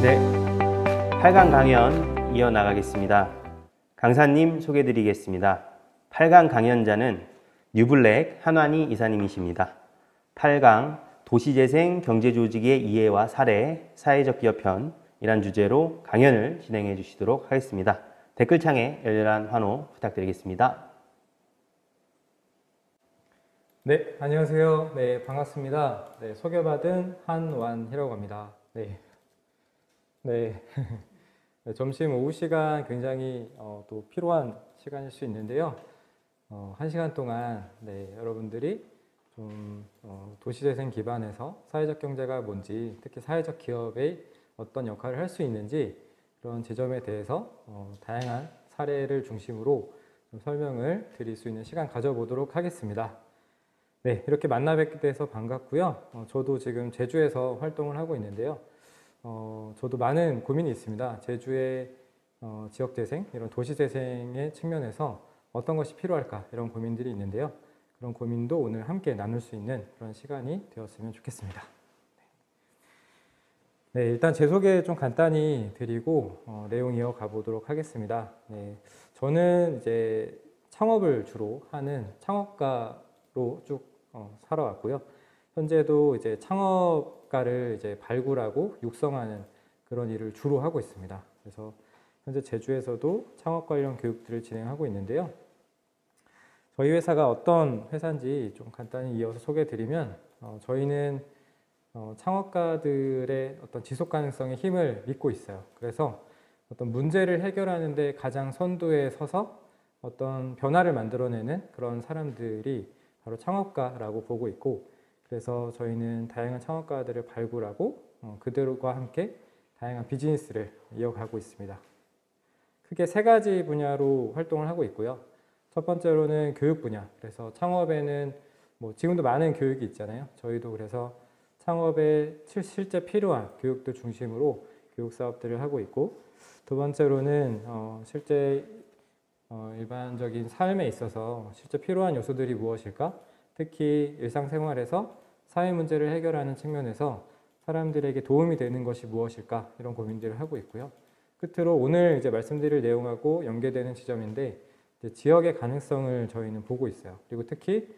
네, 8강 강연 이어나가겠습니다. 강사님 소개드리겠습니다. 8강 강연자는 뉴블랙 한완희 이사님이십니다. 8강 도시재생 경제조직의 이해와 사례, 사회적 기업편이란 주제로 강연을 진행해 주시도록 하겠습니다. 댓글창에 열렬한 환호 부탁드리겠습니다. 네, 안녕하세요. 네, 반갑습니다. 네, 소개받은 한완희라고 합니다. 네. 점심 오후 시간 굉장히 또 필요한 시간일 수 있는데요. 1시간 동안 여러분들이 좀 도시재생 기반에서 사회적 경제가 뭔지, 특히 사회적 기업의 어떤 역할을 할 수 있는지 그런 지점에 대해서 다양한 사례를 중심으로 좀 설명을 드릴 수 있는 시간 가져보도록 하겠습니다. 네, 이렇게 만나 뵙게 돼서 반갑고요. 저도 지금 제주에서 활동을 하고 있는데요. 저도 많은 고민이 있습니다. 제주의 지역재생, 이런 도시재생의 측면에서 어떤 것이 필요할까 이런 고민들이 있는데요. 그런 고민도 오늘 함께 나눌 수 있는 그런 시간이 되었으면 좋겠습니다. 네, 일단 제 소개 좀 간단히 드리고 내용 이어가 보도록 하겠습니다. 네, 저는 이제 창업을 주로 하는 창업가로 쭉 살아왔고요. 현재도 이제 창업가를 이제 발굴하고 육성하는 그런 일을 주로 하고 있습니다. 그래서 현재 제주에서도 창업 관련 교육들을 진행하고 있는데요. 저희 회사가 어떤 회사인지 좀 간단히 이어서 소개해드리면 저희는 창업가들의 어떤 지속 가능성의 힘을 믿고 있어요. 그래서 어떤 문제를 해결하는 데 가장 선두에 서서 어떤 변화를 만들어내는 그런 사람들이 바로 창업가라고 보고 있고, 그래서 저희는 다양한 창업가들을 발굴하고 그들과 함께 다양한 비즈니스를 이어가고 있습니다. 크게 세 가지 분야로 활동을 하고 있고요. 첫 번째로는 교육 분야. 그래서 창업에는 지금도 많은 교육이 있잖아요. 저희도 그래서 창업에 실제 필요한 교육들 중심으로 교육 사업들을 하고 있고, 두 번째로는 실제 일반적인 삶에 있어서 실제 필요한 요소들이 무엇일까? 특히 일상생활에서 사회 문제를 해결하는 측면에서 사람들에게 도움이 되는 것이 무엇일까? 이런 고민들을 하고 있고요. 끝으로 오늘 이제 말씀드릴 내용하고 연계되는 지점인데, 이제 지역의 가능성을 저희는 보고 있어요. 그리고 특히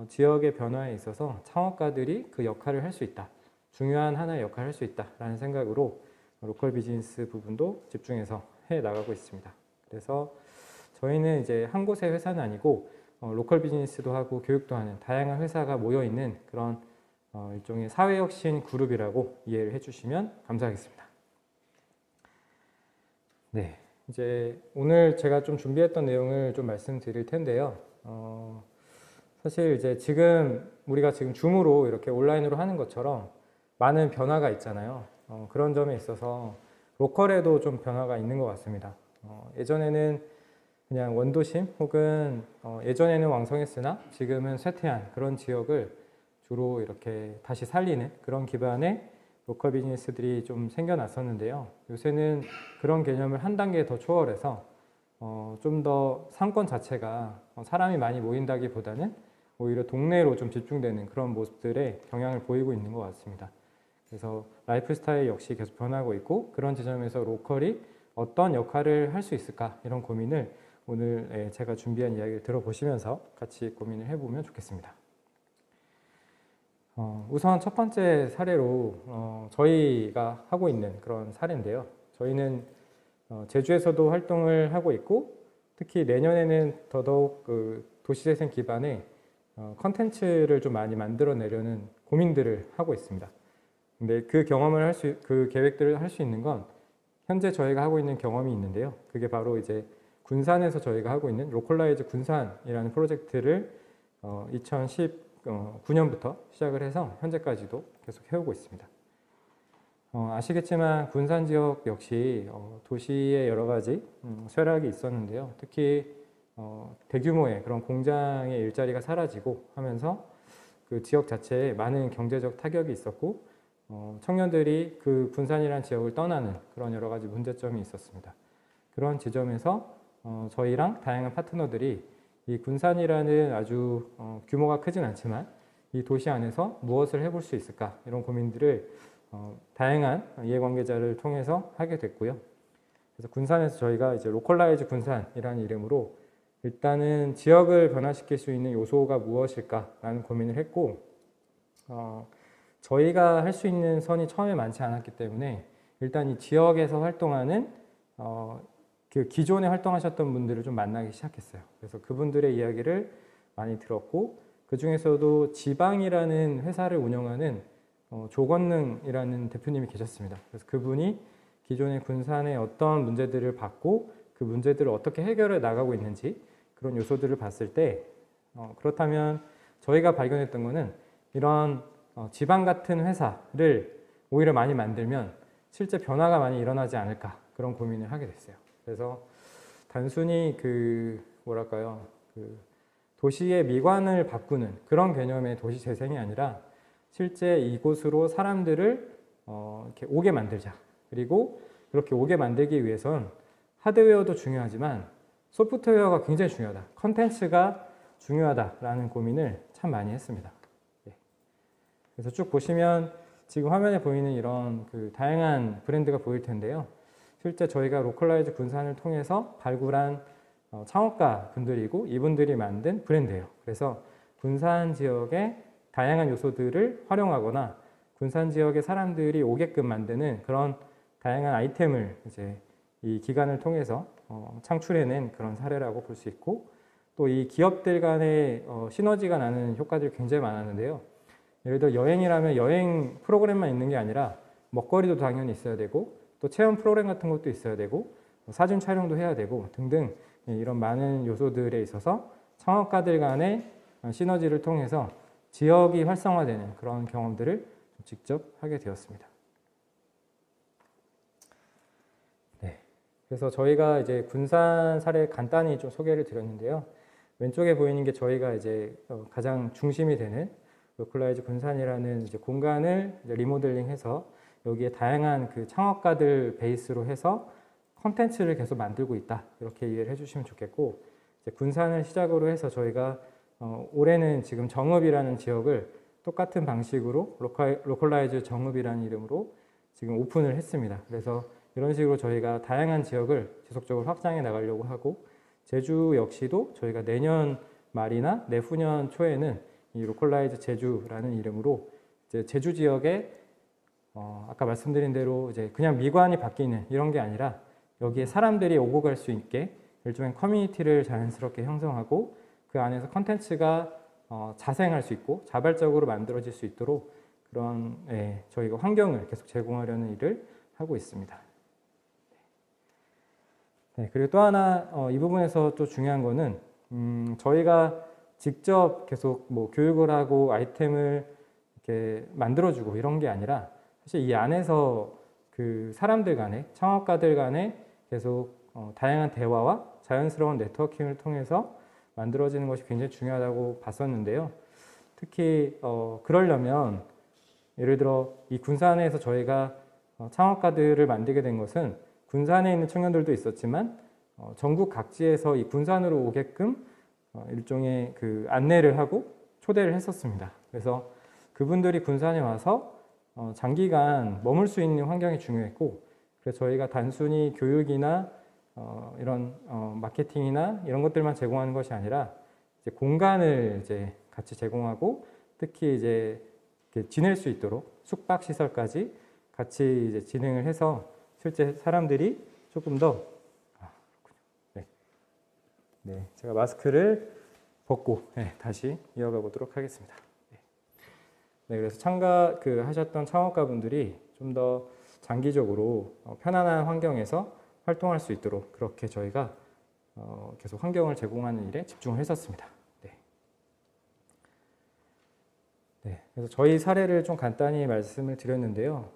지역의 변화에 있어서 창업가들이 그 역할을 할 수 있다. 중요한 하나의 역할을 할 수 있다라는 생각으로 로컬 비즈니스 부분도 집중해서 해 나가고 있습니다. 그래서 저희는 이제 한 곳의 회사는 아니고 로컬 비즈니스도 하고 교육도 하는 다양한 회사가 모여 있는 그런 일종의 사회혁신 그룹이라고 이해를 해주시면 감사하겠습니다. 네, 이제 오늘 제가 좀 준비했던 내용을 좀 말씀드릴 텐데요. 사실 이제 우리가 지금 줌으로 이렇게 온라인으로 하는 것처럼 많은 변화가 있잖아요. 그런 점에 있어서 로컬에도 좀 변화가 있는 것 같습니다. 예전에는 그냥 원도심 혹은 예전에는 왕성했으나 지금은 쇠퇴한 그런 지역을 주로 이렇게 다시 살리는 그런 기반의 로컬 비즈니스들이 좀 생겨났었는데요. 요새는 그런 개념을 한 단계 더 초월해서 좀 더 상권 자체가 사람이 많이 모인다기보다는 오히려 동네로 좀 집중되는 그런 모습들의 경향을 보이고 있는 것 같습니다. 그래서 라이프 스타일 역시 계속 변하고 있고, 그런 지점에서 로컬이 어떤 역할을 할 수 있을까 이런 고민을 오늘 제가 준비한 이야기를 들어보시면서 같이 고민을 해보면 좋겠습니다. 우선 첫 번째 사례로 저희가 하고 있는 그런 사례인데요. 저희는 제주에서도 활동을 하고 있고, 특히 내년에는 더더욱 그 도시재생 기반의 컨텐츠를 좀 많이 만들어내려는 고민들을 하고 있습니다. 근데 그 계획들을 할 수 있는 건 현재 저희가 하고 있는 경험이 있는데요. 그게 바로 이제 군산에서 저희가 하고 있는 로컬라이즈 군산이라는 프로젝트를 2019년부터 시작을 해서 현재까지도 계속 해오고 있습니다. 아시겠지만 군산 지역 역시 도시의 여러 가지 쇠락이 있었는데요. 특히 대규모의 그런 공장의 일자리가 사라지고 하면서 그 지역 자체에 많은 경제적 타격이 있었고, 청년들이 그 군산이라는 지역을 떠나는 그런 여러 가지 문제점이 있었습니다. 그런 지점에서 저희랑 다양한 파트너들이 이 군산이라는 아주 규모가 크진 않지만 이 도시 안에서 무엇을 해볼 수 있을까 이런 고민들을 다양한 이해관계자를 통해서 하게 됐고요. 그래서 군산에서 저희가 이제 로컬라이즈 군산이라는 이름으로 일단은 지역을 변화시킬 수 있는 요소가 무엇일까라는 고민을 했고, 저희가 할 수 있는 선이 처음에 많지 않았기 때문에 일단 이 지역에서 활동하는 그 기존에 활동하셨던 분들을 좀 만나기 시작했어요. 그래서 그분들의 이야기를 많이 들었고, 그 중에서도 지방이라는 회사를 운영하는 조건능이라는 대표님이 계셨습니다. 그래서 그분이 기존의 군산의 어떤 문제들을 봤고 그 문제들을 어떻게 해결해 나가고 있는지 그런 요소들을 봤을 때 그렇다면 저희가 발견했던 거는 이런 지방 같은 회사를 오히려 많이 만들면 실제 변화가 많이 일어나지 않을까 그런 고민을 하게 됐어요. 그래서 단순히 그 뭐랄까요, 그 도시의 미관을 바꾸는 그런 개념의 도시 재생이 아니라 실제 이곳으로 사람들을 이렇게 오게 만들자. 그리고 그렇게 오게 만들기 위해선 하드웨어도 중요하지만 소프트웨어가 굉장히 중요하다. 컨텐츠가 중요하다라는 고민을 참 많이 했습니다. 그래서 쭉 보시면 지금 화면에 보이는 이런 그 다양한 브랜드가 보일 텐데요. 실제 저희가 로컬라이즈 군산을 통해서 발굴한 창업가 분들이고 이분들이 만든 브랜드예요. 그래서 군산 지역의 다양한 요소들을 활용하거나 군산 지역의 사람들이 오게끔 만드는 그런 다양한 아이템을 이제 이 기간을 통해서 창출해낸 그런 사례라고 볼 수 있고, 또 이 기업들 간의 시너지가 나는 효과들이 굉장히 많았는데요. 예를 들어 여행이라면 여행 프로그램만 있는 게 아니라 먹거리도 당연히 있어야 되고 또 체험 프로그램 같은 것도 있어야 되고 사진 촬영도 해야 되고 등등 이런 많은 요소들에 있어서 창업가들 간의 시너지를 통해서 지역이 활성화되는 그런 경험들을 직접 하게 되었습니다. 네, 그래서 저희가 이제 군산 사례 간단히 좀 소개를 드렸는데요. 왼쪽에 보이는 게 저희가 이제 가장 중심이 되는 로컬라이즈 군산이라는 이제 공간을 이제 리모델링해서 여기에 다양한 그 창업가들 베이스로 해서 컨텐츠를 계속 만들고 있다, 이렇게 이해를 해주시면 좋겠고, 이제 군산을 시작으로 해서 저희가 올해는 지금 정읍이라는 지역을 똑같은 방식으로 로컬라이즈 정읍이라는 이름으로 지금 오픈을 했습니다. 그래서 이런 식으로 저희가 다양한 지역을 지속적으로 확장해 나가려고 하고, 제주 역시도 저희가 내년 말이나 내후년 초에는 이 로컬라이즈 제주라는 이름으로 이제 제주 지역에 아까 말씀드린 대로 이제 그냥 미관이 바뀌는 이런 게 아니라 여기에 사람들이 오고 갈 수 있게 일종의 커뮤니티를 자연스럽게 형성하고 그 안에서 컨텐츠가 자생할 수 있고 자발적으로 만들어질 수 있도록 그런 저희가 환경을 계속 제공하려는 일을 하고 있습니다. 네, 그리고 또 하나 이 부분에서 또 중요한 거는 저희가 직접 계속 뭐 교육을 하고 아이템을 이렇게 만들어주고 이런 게 아니라 사실 이 안에서 그 사람들 간에 창업가들 간에 계속 다양한 대화와 자연스러운 네트워킹을 통해서 만들어지는 것이 굉장히 중요하다고 봤었는데요. 특히 그러려면 예를 들어 이 군산에서 저희가 창업가들을 만들게 된 것은 군산에 있는 청년들도 있었지만 전국 각지에서 이 군산으로 오게끔 일종의 그 안내를 하고 초대를 했었습니다. 그래서 그분들이 군산에 와서 장기간 머물 수 있는 환경이 중요했고, 그래서 저희가 단순히 교육이나 이런 마케팅이나 이런 것들만 제공하는 것이 아니라 이제 공간을 이제 같이 제공하고 특히 이제 지낼 수 있도록 숙박 시설까지 같이 이제 진행을 해서 실제 사람들이 조금 더 네, 제가 마스크를 벗고 다시 이어가 보도록 하겠습니다. 네, 그래서 하셨던 창업가분들이 좀 더 장기적으로 편안한 환경에서 활동할 수 있도록 그렇게 저희가 계속 환경을 제공하는 일에 집중을 했었습니다. 네. 네, 그래서 저희 사례를 좀 간단히 말씀을 드렸는데요.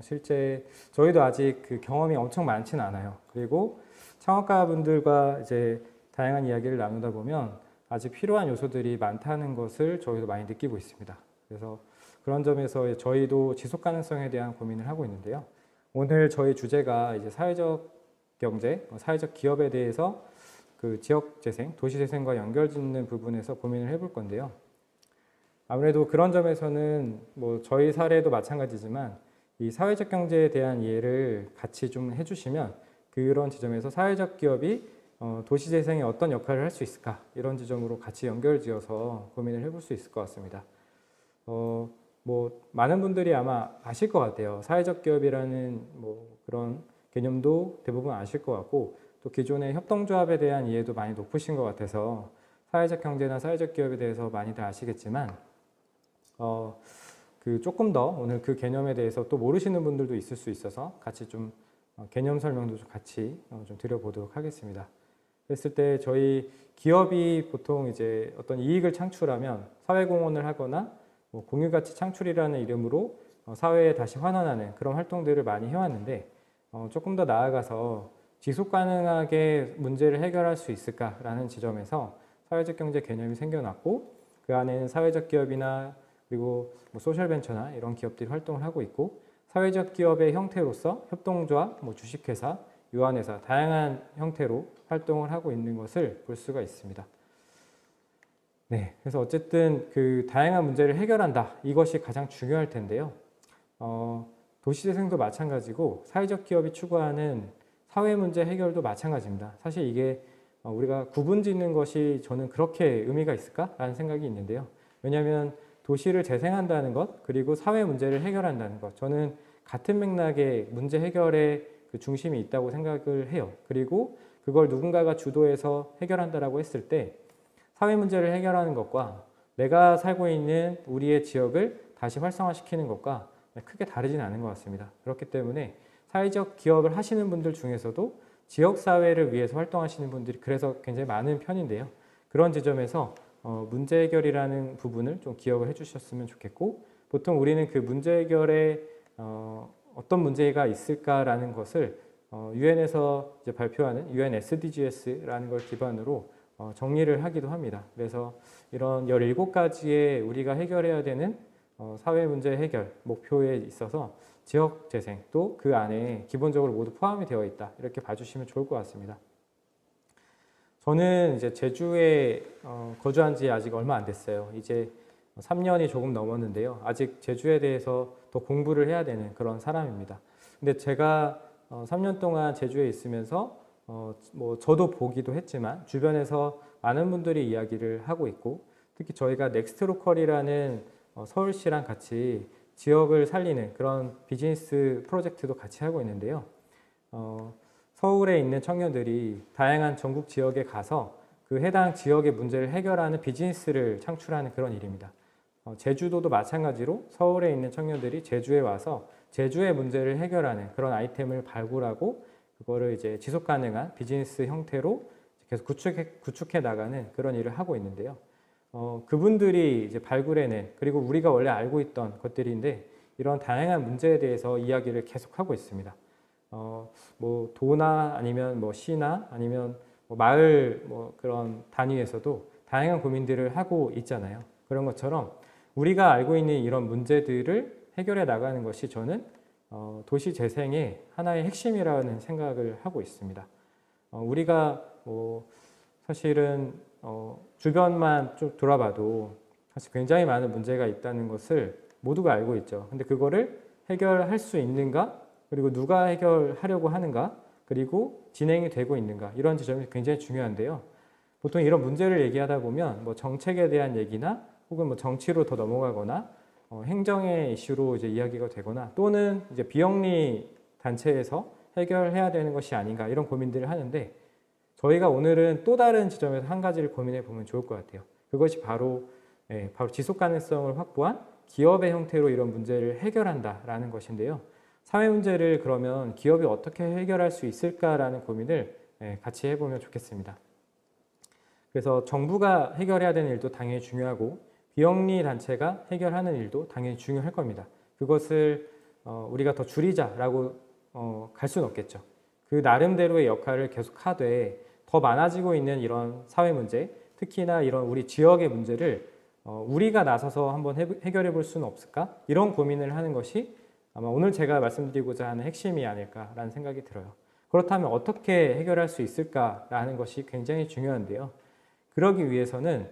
실제 저희도 아직 그 경험이 엄청 많지는 않아요. 그리고 창업가분들과 이제 다양한 이야기를 나누다 보면 아직 필요한 요소들이 많다는 것을 저희도 많이 느끼고 있습니다. 그래서 그런 점에서 저희도 지속 가능성에 대한 고민을 하고 있는데요. 오늘 저희 주제가 이제 사회적 경제, 사회적 기업에 대해서 그 지역 재생, 도시 재생과 연결짓는 부분에서 고민을 해볼 건데요. 아무래도 그런 점에서는 뭐 저희 사례도 마찬가지지만 이 사회적 경제에 대한 이해를 같이 좀 해주시면 그런 지점에서 사회적 기업이 도시 재생에 어떤 역할을 할 수 있을까 이런 지점으로 같이 연결지어서 고민을 해볼 수 있을 것 같습니다. 뭐 많은 분들이 아마 아실 것 같아요. 사회적 기업이라는 뭐 그런 개념도 대부분 아실 것 같고 또 기존의 협동조합에 대한 이해도 많이 높으신 것 같아서 사회적 경제나 사회적 기업에 대해서 많이들 아시겠지만 그 조금 더 오늘 그 개념에 대해서 또 모르시는 분들도 있을 수 있어서 같이 좀 개념 설명도 좀 같이 좀 드려보도록 하겠습니다. 그랬을 때 저희 기업이 보통 이제 어떤 이익을 창출하면 사회공헌을 하거나 뭐 공유가치 창출이라는 이름으로 사회에 다시 환원하는 그런 활동들을 많이 해왔는데 조금 더 나아가서 지속 가능하게 문제를 해결할 수 있을까라는 지점에서 사회적 경제 개념이 생겨났고 그 안에는 사회적 기업이나 그리고 뭐 소셜벤처나 이런 기업들이 활동을 하고 있고 사회적 기업의 형태로서 협동조합, 뭐 주식회사, 유한회사 다양한 형태로 활동을 하고 있는 것을 볼 수가 있습니다. 네, 그래서 어쨌든 그 다양한 문제를 해결한다 이것이 가장 중요할 텐데요. 도시재생도 마찬가지고 사회적 기업이 추구하는 사회 문제 해결도 마찬가지입니다. 사실 이게 우리가 구분짓는 것이 저는 그렇게 의미가 있을까라는 생각이 있는데요. 왜냐하면 도시를 재생한다는 것 그리고 사회 문제를 해결한다는 것 저는 같은 맥락의 문제 해결에 그 중심이 있다고 생각을 해요. 그리고 그걸 누군가가 주도해서 해결한다라고 했을 때 사회 문제를 해결하는 것과 내가 살고 있는 우리의 지역을 다시 활성화시키는 것과 크게 다르진 않은 것 같습니다. 그렇기 때문에 사회적 기업을 하시는 분들 중에서도 지역사회를 위해서 활동하시는 분들이 그래서 굉장히 많은 편인데요. 그런 지점에서 문제 해결이라는 부분을 좀 기억을 해주셨으면 좋겠고 보통 우리는 그 문제 해결에 어떤 문제가 있을까라는 것을 유엔에서 이제 발표하는 UN SDGs라는 걸 기반으로 정리를 하기도 합니다. 그래서 이런 17가지의 우리가 해결해야 되는 사회 문제 해결 목표에 있어서 지역 재생도 그 안에 기본적으로 모두 포함이 되어 있다. 이렇게 봐주시면 좋을 것 같습니다. 저는 이제 제주에 거주한 지 아직 얼마 안 됐어요. 이제 3년이 조금 넘었는데요. 아직 제주에 대해서 더 공부를 해야 되는 그런 사람입니다. 근데 제가 3년 동안 제주에 있으면서 뭐 저도 보기도 했지만 주변에서 많은 분들이 이야기를 하고 있고 특히 저희가 넥스트로컬이라는 서울시랑 같이 지역을 살리는 그런 비즈니스 프로젝트도 같이 하고 있는데요. 서울에 있는 청년들이 다양한 전국 지역에 가서 그 해당 지역의 문제를 해결하는 비즈니스를 창출하는 그런 일입니다. 제주도도 마찬가지로 서울에 있는 청년들이 제주에 와서 제주의 문제를 해결하는 그런 아이템을 발굴하고 그거를 이제 지속 가능한 비즈니스 형태로 계속 구축해 나가는 그런 일을 하고 있는데요. 그분들이 이제 발굴해낸 그리고 우리가 원래 알고 있던 것들인데 이런 다양한 문제에 대해서 이야기를 계속하고 있습니다. 뭐 도나 아니면 뭐 시나 아니면 뭐 마을 뭐 그런 단위에서도 다양한 고민들을 하고 있잖아요. 그런 것처럼 우리가 알고 있는 이런 문제들을 해결해 나가는 것이 저는 도시 재생의 하나의 핵심이라는 생각을 하고 있습니다. 우리가 뭐 사실은 주변만 좀 돌아봐도 사실 굉장히 많은 문제가 있다는 것을 모두가 알고 있죠. 근데 그거를 해결할 수 있는가? 그리고 누가 해결하려고 하는가? 그리고 진행이 되고 있는가? 이런 지점이 굉장히 중요한데요. 보통 이런 문제를 얘기하다 보면 뭐 정책에 대한 얘기나 혹은 뭐 정치로 더 넘어가거나 행정의 이슈로 이제 이야기가 되거나 또는 이제 비영리 단체에서 해결해야 되는 것이 아닌가 이런 고민들을 하는데 저희가 오늘은 또 다른 지점에서 한 가지를 고민해 보면 좋을 것 같아요. 그것이 바로 지속 가능성을 확보한 기업의 형태로 이런 문제를 해결한다라는 것인데요. 사회 문제를 그러면 기업이 어떻게 해결할 수 있을까라는 고민을 같이 해보면 좋겠습니다. 그래서 정부가 해결해야 되는 일도 당연히 중요하고 비영리 단체가 해결하는 일도 당연히 중요할 겁니다. 그것을 우리가 더 줄이자라고 갈 수는 없겠죠. 그 나름대로의 역할을 계속 하되 더 많아지고 있는 이런 사회 문제, 특히나 이런 우리 지역의 문제를 우리가 나서서 한번 해결해 볼 수는 없을까? 이런 고민을 하는 것이 아마 오늘 제가 말씀드리고자 하는 핵심이 아닐까라는 생각이 들어요. 그렇다면 어떻게 해결할 수 있을까라는 것이 굉장히 중요한데요. 그러기 위해서는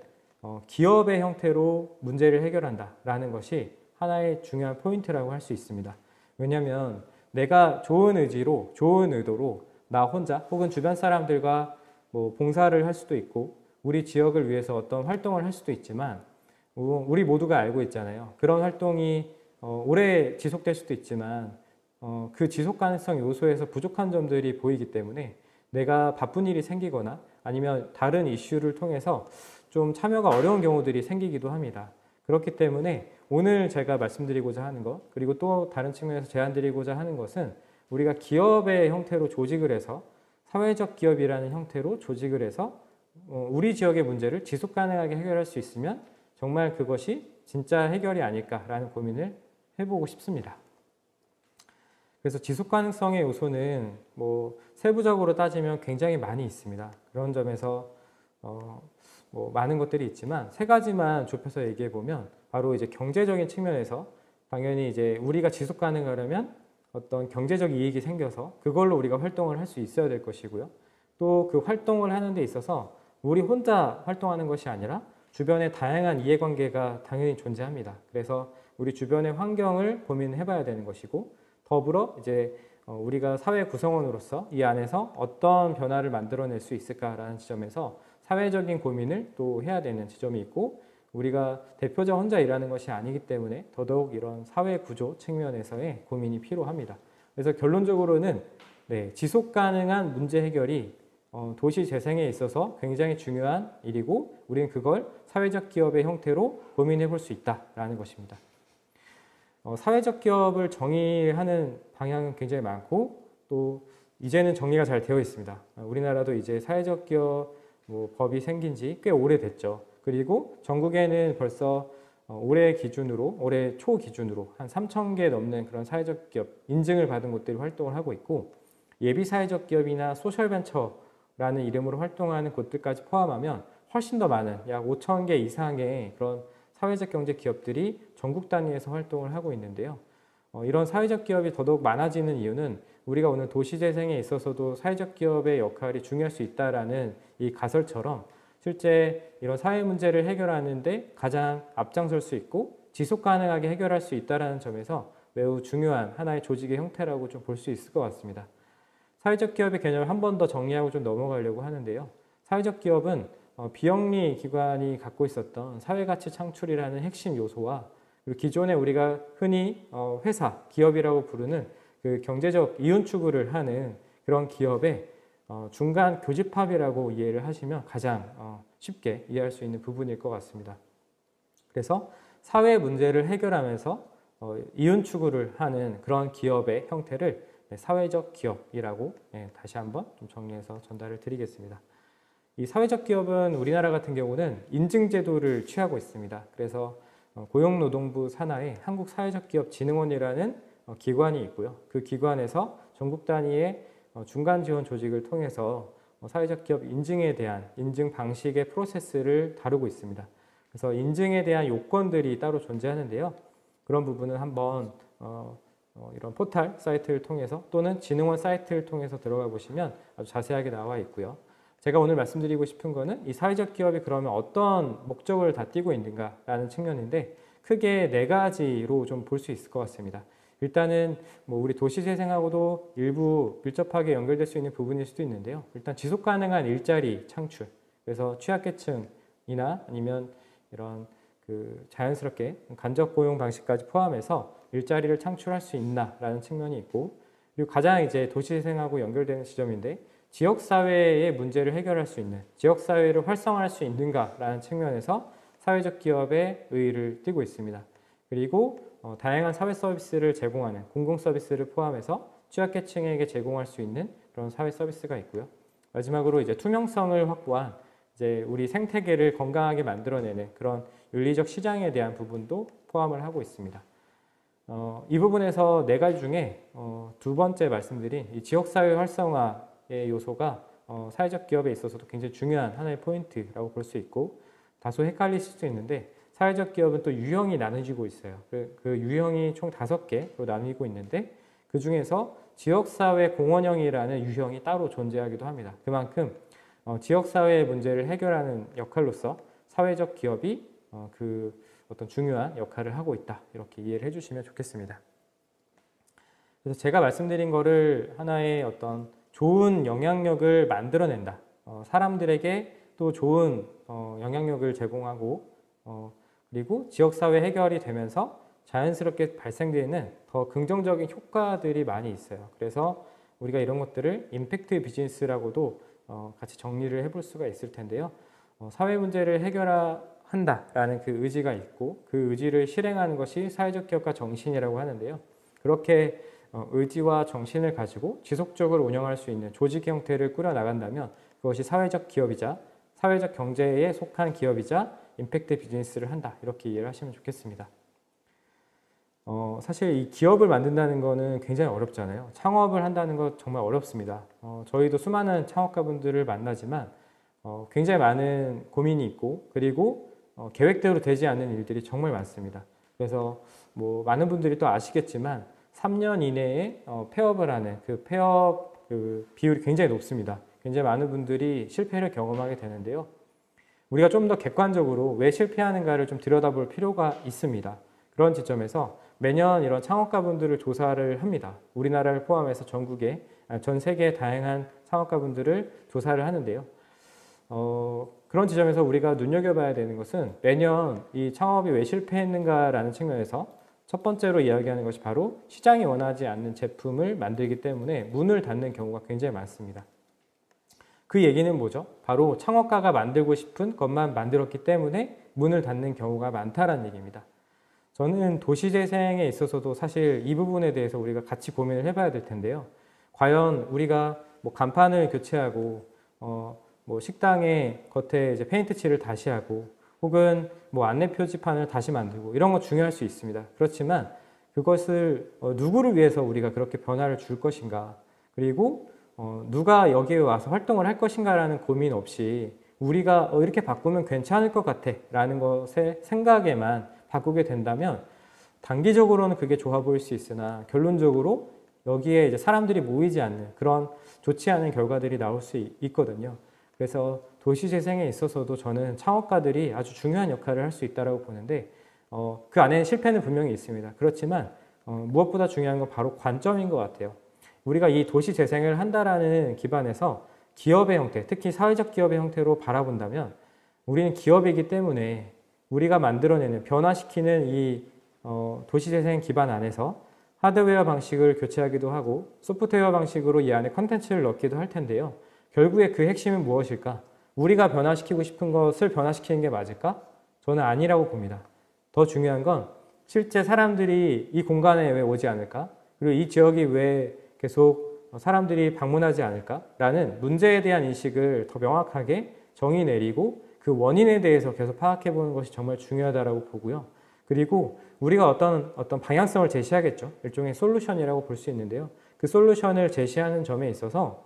기업의 형태로 문제를 해결한다라는 것이 하나의 중요한 포인트라고 할 수 있습니다. 왜냐하면 내가 좋은 의지로, 좋은 의도로 나 혼자 혹은 주변 사람들과 뭐 봉사를 할 수도 있고 우리 지역을 위해서 어떤 활동을 할 수도 있지만 우리 모두가 알고 있잖아요. 그런 활동이 오래 지속될 수도 있지만 그 지속 가능성 요소에서 부족한 점들이 보이기 때문에 내가 바쁜 일이 생기거나 아니면 다른 이슈를 통해서 좀 참여가 어려운 경우들이 생기기도 합니다. 그렇기 때문에 오늘 제가 말씀드리고자 하는 것, 그리고 또 다른 측면에서 제안드리고자 하는 것은 우리가 기업의 형태로 조직을 해서 사회적 기업이라는 형태로 조직을 해서 우리 지역의 문제를 지속 가능하게 해결할 수 있으면 정말 그것이 진짜 해결이 아닐까라는 고민을 해보고 싶습니다. 그래서 지속 가능성의 요소는 뭐 세부적으로 따지면 굉장히 많이 있습니다. 그런 점에서 뭐 많은 것들이 있지만 세 가지만 좁혀서 얘기해 보면 바로 이제 경제적인 측면에서 당연히 이제 우리가 지속 가능하려면 어떤 경제적 이익이 생겨서 그걸로 우리가 활동을 할 수 있어야 될 것이고요. 또 그 활동을 하는 데 있어서 우리 혼자 활동하는 것이 아니라 주변에 다양한 이해관계가 당연히 존재합니다. 그래서 우리 주변의 환경을 고민해 봐야 되는 것이고 더불어 이제 우리가 사회 구성원으로서 이 안에서 어떤 변화를 만들어낼 수 있을까라는 지점에서 사회적인 고민을 또 해야 되는 지점이 있고 우리가 대표자 혼자 일하는 것이 아니기 때문에 더더욱 이런 사회 구조 측면에서의 고민이 필요합니다. 그래서 결론적으로는 지속 가능한 문제 해결이 도시 재생에 있어서 굉장히 중요한 일이고 우리는 그걸 사회적 기업의 형태로 고민해 볼 수 있다라는 것입니다. 사회적 기업을 정의하는 방향은 굉장히 많고 또 이제는 정리가 잘 되어 있습니다. 우리나라도 이제 사회적 기업 법이 생긴 지 꽤 오래됐죠. 그리고 전국에는 벌써 올해 초 기준으로 한 3,000개 넘는 그런 사회적 기업 인증을 받은 곳들이 활동을 하고 있고 예비 사회적 기업이나 소셜벤처라는 이름으로 활동하는 곳들까지 포함하면 훨씬 더 많은 약 5,000개 이상의 그런 사회적 경제 기업들이 전국 단위에서 활동을 하고 있는데요. 이런 사회적 기업이 더더욱 많아지는 이유는 우리가 오늘 도시재생에 있어서도 사회적 기업의 역할이 중요할 수 있다는 이 가설처럼 실제 이런 사회 문제를 해결하는 데 가장 앞장설 수 있고 지속 가능하게 해결할 수 있다는 점에서 매우 중요한 하나의 조직의 형태라고 좀 볼 수 있을 것 같습니다. 사회적 기업의 개념을 한 번 더 정리하고 좀 넘어가려고 하는데요. 사회적 기업은 비영리 기관이 갖고 있었던 사회가치 창출이라는 핵심 요소와 그리고 기존에 우리가 흔히 회사, 기업이라고 부르는 그 경제적 이윤 추구를 하는 그런 기업의 중간 교집합이라고 이해를 하시면 가장 쉽게 이해할 수 있는 부분일 것 같습니다. 그래서 사회 문제를 해결하면서 이윤 추구를 하는 그런 기업의 형태를 사회적 기업이라고 다시 한번 좀 정리해서 전달을 드리겠습니다. 이 사회적 기업은 우리나라 같은 경우는 인증제도를 취하고 있습니다. 그래서 고용노동부 산하에 한국사회적기업진흥원이라는 기관이 있고요. 그 기관에서 전국 단위의 중간 지원 조직을 통해서 사회적 기업 인증에 대한 인증 방식의 프로세스를 다루고 있습니다. 그래서 인증에 대한 요건들이 따로 존재하는데요. 그런 부분은 한번 이런 포털 사이트를 통해서 또는 진흥원 사이트를 통해서 들어가 보시면 아주 자세하게 나와 있고요. 제가 오늘 말씀드리고 싶은 거는 이 사회적 기업이 그러면 어떤 목적을 다 띠고 있는가라는 측면인데 크게 네 가지로 좀 볼 수 있을 것 같습니다. 일단은 우리 도시재생하고도 일부 밀접하게 연결될 수 있는 부분일 수도 있는데요. 일단 지속 가능한 일자리 창출. 그래서 취약계층이나 아니면 이런 자연스럽게 간접 고용 방식까지 포함해서 일자리를 창출할 수 있나라는 측면이 있고 그리고 가장 이제 도시재생하고 연결되는 지점인데 지역사회의 문제를 해결할 수 있는, 지역사회를 활성화할 수 있는가라는 측면에서 사회적 기업의 의의를 띠고 있습니다. 그리고 다양한 사회 서비스를 제공하는 공공 서비스를 포함해서 취약계층에게 제공할 수 있는 그런 사회 서비스가 있고요. 마지막으로 이제 투명성을 확보한 이제 우리 생태계를 건강하게 만들어내는 그런 윤리적 시장에 대한 부분도 포함을 하고 있습니다. 이 부분에서 네 가지 중에 두 번째 말씀드린 이 지역사회 활성화의 요소가 사회적 기업에 있어서도 굉장히 중요한 하나의 포인트라고 볼 수 있고 다소 헷갈리실 수 있는데 사회적 기업은 또 유형이 나눠지고 있어요. 그 유형이 총 5개로 나뉘고 있는데 그 중에서 지역사회 공원형이라는 유형이 따로 존재하기도 합니다. 그만큼 지역사회의 문제를 해결하는 역할로서 사회적 기업이 그 어떤 중요한 역할을 하고 있다. 이렇게 이해를 해주시면 좋겠습니다. 그래서 제가 말씀드린 거를 하나의 어떤 좋은 영향력을 만들어낸다. 사람들에게 또 좋은 영향력을 제공하고 그리고 지역사회 해결이 되면서 자연스럽게 발생되는 더 긍정적인 효과들이 많이 있어요. 그래서 우리가 이런 것들을 임팩트 비즈니스라고도 같이 정리를 해볼 수가 있을 텐데요. 사회 문제를 해결한다라는 그 의지가 있고 그 의지를 실행하는 것이 사회적 기업가 정신이라고 하는데요. 그렇게 의지와 정신을 가지고 지속적으로 운영할 수 있는 조직 형태를 꾸려나간다면 그것이 사회적 기업이자 사회적 경제에 속한 기업이자 임팩트 비즈니스를 한다. 이렇게 이해를 하시면 좋겠습니다. 사실 이 기업을 만든다는 거는 굉장히 어렵잖아요. 창업을 한다는 거 정말 어렵습니다. 저희도 수많은 창업가분들을 만나지만 굉장히 많은 고민이 있고 그리고 계획대로 되지 않는 일들이 정말 많습니다. 그래서 뭐 많은 분들이 또 아시겠지만 3년 이내에 폐업을 하는 그 폐업 비율이 굉장히 높습니다. 굉장히 많은 분들이 실패를 경험하게 되는데요. 우리가 좀 더 객관적으로 왜 실패하는가를 좀 들여다볼 필요가 있습니다. 그런 지점에서 매년 이런 창업가분들을 조사를 합니다. 우리나라를 포함해서 전국에, 전 세계의 다양한 창업가분들을 조사를 하는데요. 그런 지점에서 우리가 눈여겨봐야 되는 것은 매년 이 창업이 왜 실패했는가라는 측면에서 첫 번째로 이야기하는 것이 바로 시장이 원하지 않는 제품을 만들기 때문에 문을 닫는 경우가 굉장히 많습니다. 그 얘기는 뭐죠? 바로 창업가가 만들고 싶은 것만 만들었기 때문에 문을 닫는 경우가 많다는 얘기입니다. 저는 도시재생에 있어서도 사실 이 부분에 대해서 우리가 같이 고민을 해봐야 될 텐데요. 과연 우리가 뭐 간판을 교체하고 뭐 식당의 겉에 이제 페인트 칠을 다시 하고 혹은 뭐 안내 표지판을 다시 만들고 이런 거 중요할 수 있습니다. 그렇지만 그것을 누구를 위해서 우리가 그렇게 변화를 줄 것인가 그리고 누가 여기에 와서 활동을 할 것인가라는 고민 없이 우리가 이렇게 바꾸면 괜찮을 것 같아 라는 것의 생각에만 바꾸게 된다면 단기적으로는 그게 좋아 보일 수 있으나 결론적으로 여기에 이제 사람들이 모이지 않는 그런 좋지 않은 결과들이 나올 수 있거든요. 그래서 도시재생에 있어서도 저는 창업가들이 아주 중요한 역할을 할 수 있다고 보는데 그 안에 실패는 분명히 있습니다. 그렇지만 무엇보다 중요한 건 바로 관점인 것 같아요. 우리가 이 도시재생을 한다라는 기반에서 기업의 형태, 특히 사회적 기업의 형태로 바라본다면 우리는 기업이기 때문에 우리가 만들어내는, 변화시키는 이 도시재생 기반 안에서 하드웨어 방식을 교체하기도 하고 소프트웨어 방식으로 이 안에 컨텐츠를 넣기도 할 텐데요. 결국에 그 핵심은 무엇일까? 우리가 변화시키고 싶은 것을 변화시키는 게 맞을까? 저는 아니라고 봅니다. 더 중요한 건 실제 사람들이 이 공간에 왜 오지 않을까? 그리고 이 지역이 왜 계속 사람들이 방문하지 않을까? 라는 문제에 대한 인식을 더 명확하게 정의 내리고 그 원인에 대해서 계속 파악해 보는 것이 정말 중요하다고 보고요. 그리고 우리가 어떤 방향성을 제시하겠죠. 일종의 솔루션이라고 볼 수 있는데요. 그 솔루션을 제시하는 점에 있어서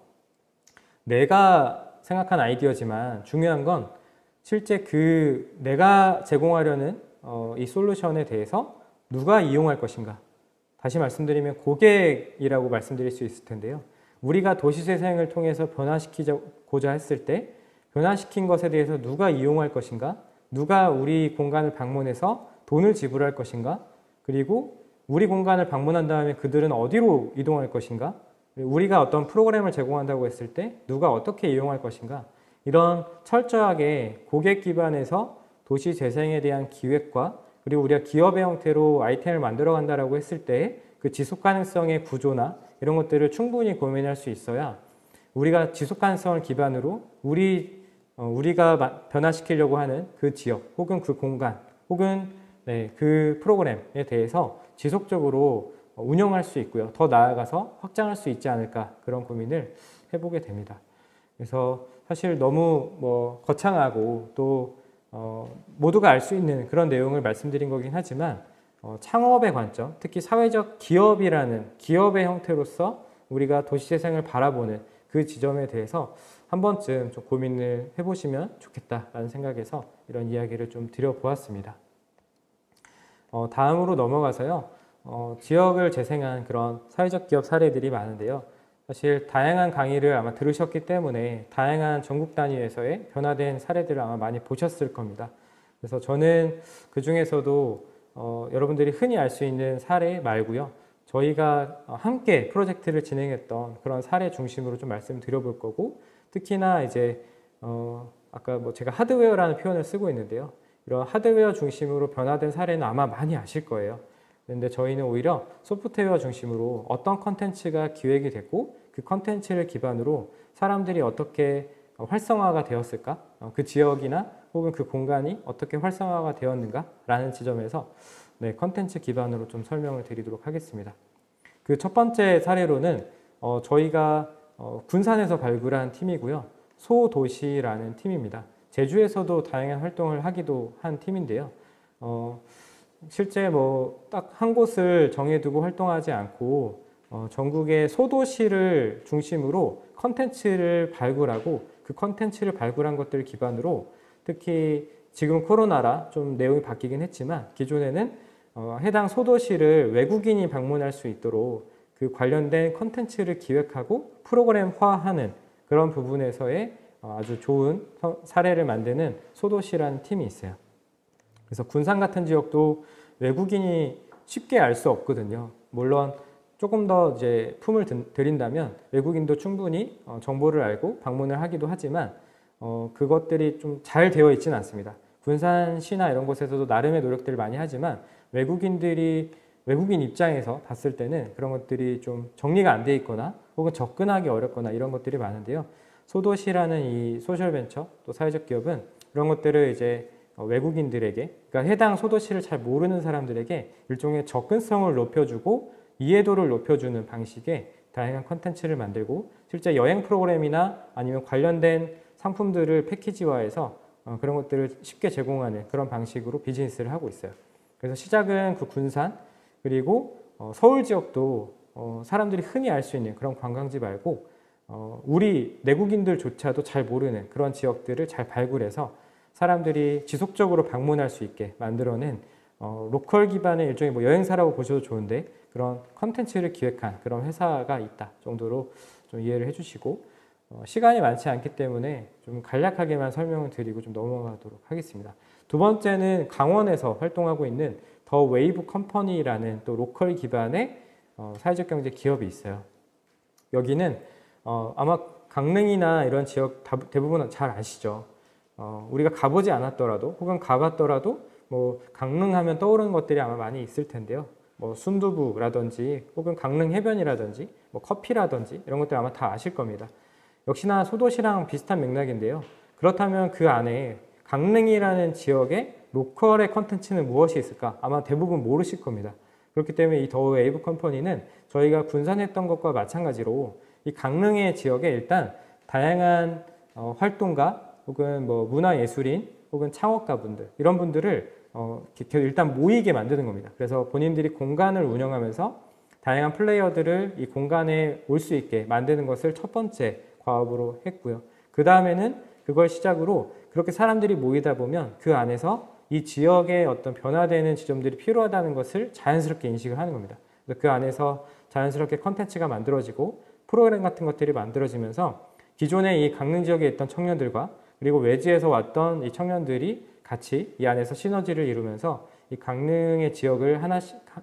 내가 생각한 아이디어지만 중요한 건 실제 그 내가 제공하려는 이 솔루션에 대해서 누가 이용할 것인가. 다시 말씀드리면 고객이라고 말씀드릴 수 있을 텐데요. 우리가 도시재생을 통해서 변화시키고자 했을 때 변화시킨 것에 대해서 누가 이용할 것인가, 누가 우리 공간을 방문해서 돈을 지불할 것인가, 그리고 우리 공간을 방문한 다음에 그들은 어디로 이동할 것인가, 우리가 어떤 프로그램을 제공한다고 했을 때 누가 어떻게 이용할 것인가, 이런 철저하게 고객 기반에서 도시재생에 대한 기획과 그리고 우리가 기업의 형태로 아이템을 만들어 간다고 했을 때 그 지속 가능성의 구조나 이런 것들을 충분히 고민할 수 있어야 우리가 지속 가능성을 기반으로 우리가 변화시키려고 하는 그 지역 혹은 그 공간 혹은 그 프로그램에 대해서 지속적으로 운영할 수 있고요. 더 나아가서 확장할 수 있지 않을까 그런 고민을 해보게 됩니다. 그래서 사실 너무 거창하고 또 모두가 알 수 있는 그런 내용을 말씀드린 거긴 하지만 창업의 관점, 특히 사회적 기업이라는 기업의 형태로서 우리가 도시재생을 바라보는 그 지점에 대해서 한 번쯤 좀 고민을 해보시면 좋겠다라는 생각에서 이런 이야기를 좀 드려보았습니다. 다음으로 넘어가서요. 지역을 재생한 그런 사회적 기업 사례들이 많은데요. 사실 다양한 강의를 아마 들으셨기 때문에 다양한 전국 단위에서의 변화된 사례들을 아마 많이 보셨을 겁니다. 그래서 저는 그 중에서도 여러분들이 흔히 알 수 있는 사례 말고요. 저희가 함께 프로젝트를 진행했던 그런 사례 중심으로 좀 말씀드려볼 거고, 특히나 이제 아까 뭐 제가 하드웨어라는 표현을 쓰고 있는데요. 이런 하드웨어 중심으로 변화된 사례는 아마 많이 아실 거예요. 그런데 저희는 오히려 소프트웨어 중심으로 어떤 컨텐츠가 기획이 됐고 그 컨텐츠를 기반으로 사람들이 어떻게 활성화가 되었을까? 그 지역이나 혹은 그 공간이 어떻게 활성화가 되었는가? 라는 지점에서 컨텐츠 기반으로 좀 설명을 드리도록 하겠습니다. 그 첫 번째 사례로는 저희가 군산에서 발굴한 팀이고요. 소도시라는 팀입니다. 제주에서도 다양한 활동을 하기도 한 팀인데요. 실제 뭐 딱 한 곳을 정해두고 활동하지 않고 전국의 소도시를 중심으로 컨텐츠를 발굴하고 그 컨텐츠를 발굴한 것들을 기반으로 특히 지금 코로나라 좀 내용이 바뀌긴 했지만 기존에는 해당 소도시를 외국인이 방문할 수 있도록 그 관련된 컨텐츠를 기획하고 프로그램화하는 그런 부분에서의 아주 좋은 사례를 만드는 소도시라는 팀이 있어요. 그래서 군산 같은 지역도 외국인이 쉽게 알 수 없거든요. 물론 조금 더 이제 품을 들인다면 외국인도 충분히 정보를 알고 방문을 하기도 하지만 그것들이 좀 잘 되어 있지는 않습니다. 군산시나 이런 곳에서도 나름의 노력들을 많이 하지만 외국인 입장에서 봤을 때는 그런 것들이 좀 정리가 안 돼 있거나 혹은 접근하기 어렵거나 이런 것들이 많은데요. 소도시라는 이 소셜벤처 또 사회적 기업은 이런 것들을 이제 외국인들에게, 그러니까 해당 소도시를 잘 모르는 사람들에게 일종의 접근성을 높여주고 이해도를 높여주는 방식의 다양한 컨텐츠를 만들고 실제 여행 프로그램이나 아니면 관련된 상품들을 패키지화해서 그런 것들을 쉽게 제공하는 그런 방식으로 비즈니스를 하고 있어요. 그래서 시작은 그 군산 그리고 서울 지역도 사람들이 흔히 알 수 있는 그런 관광지 말고 우리 내국인들조차도 잘 모르는 그런 지역들을 잘 발굴해서 사람들이 지속적으로 방문할 수 있게 만들어낸 로컬 기반의 일종의 뭐 여행사라고 보셔도 좋은데 그런 컨텐츠를 기획한 그런 회사가 있다 정도로 좀 이해를 해주시고 시간이 많지 않기 때문에 좀 간략하게만 설명을 드리고 좀 넘어가도록 하겠습니다. 두 번째는 강원에서 활동하고 있는 더 웨이브 컴퍼니라는 또 로컬 기반의 사회적 경제 기업이 있어요. 여기는 아마 강릉이나 이런 지역 대부분 잘 아시죠. 우리가 가보지 않았더라도 혹은 가봤더라도 뭐 강릉 하면 떠오르는 것들이 아마 많이 있을 텐데요. 뭐 순두부라든지 혹은 강릉 해변이라든지 뭐 커피라든지 이런 것들 아마 다 아실 겁니다. 역시나 소도시랑 비슷한 맥락인데요. 그렇다면 그 안에 강릉이라는 지역의 로컬의 컨텐츠는 무엇이 있을까? 아마 대부분 모르실 겁니다. 그렇기 때문에 이 더 웨이브 컴퍼니는 저희가 군산했던 것과 마찬가지로 이 강릉의 지역에 일단 다양한 활동가 혹은 뭐 문화예술인 혹은 창업가분들 이런 분들을 일단 모이게 만드는 겁니다. 그래서 본인들이 공간을 운영하면서 다양한 플레이어들을 이 공간에 올 수 있게 만드는 것을 첫 번째 과업으로 했고요. 그 다음에는 그걸 시작으로 그렇게 사람들이 모이다 보면 그 안에서 이 지역의 어떤 변화되는 지점들이 필요하다는 것을 자연스럽게 인식을 하는 겁니다. 그 안에서 자연스럽게 컨텐츠가 만들어지고 프로그램 같은 것들이 만들어지면서 기존에 이 강릉 지역에 있던 청년들과 그리고 외지에서 왔던 이 청년들이 같이 이 안에서 시너지를 이루면서 이 강릉의 지역을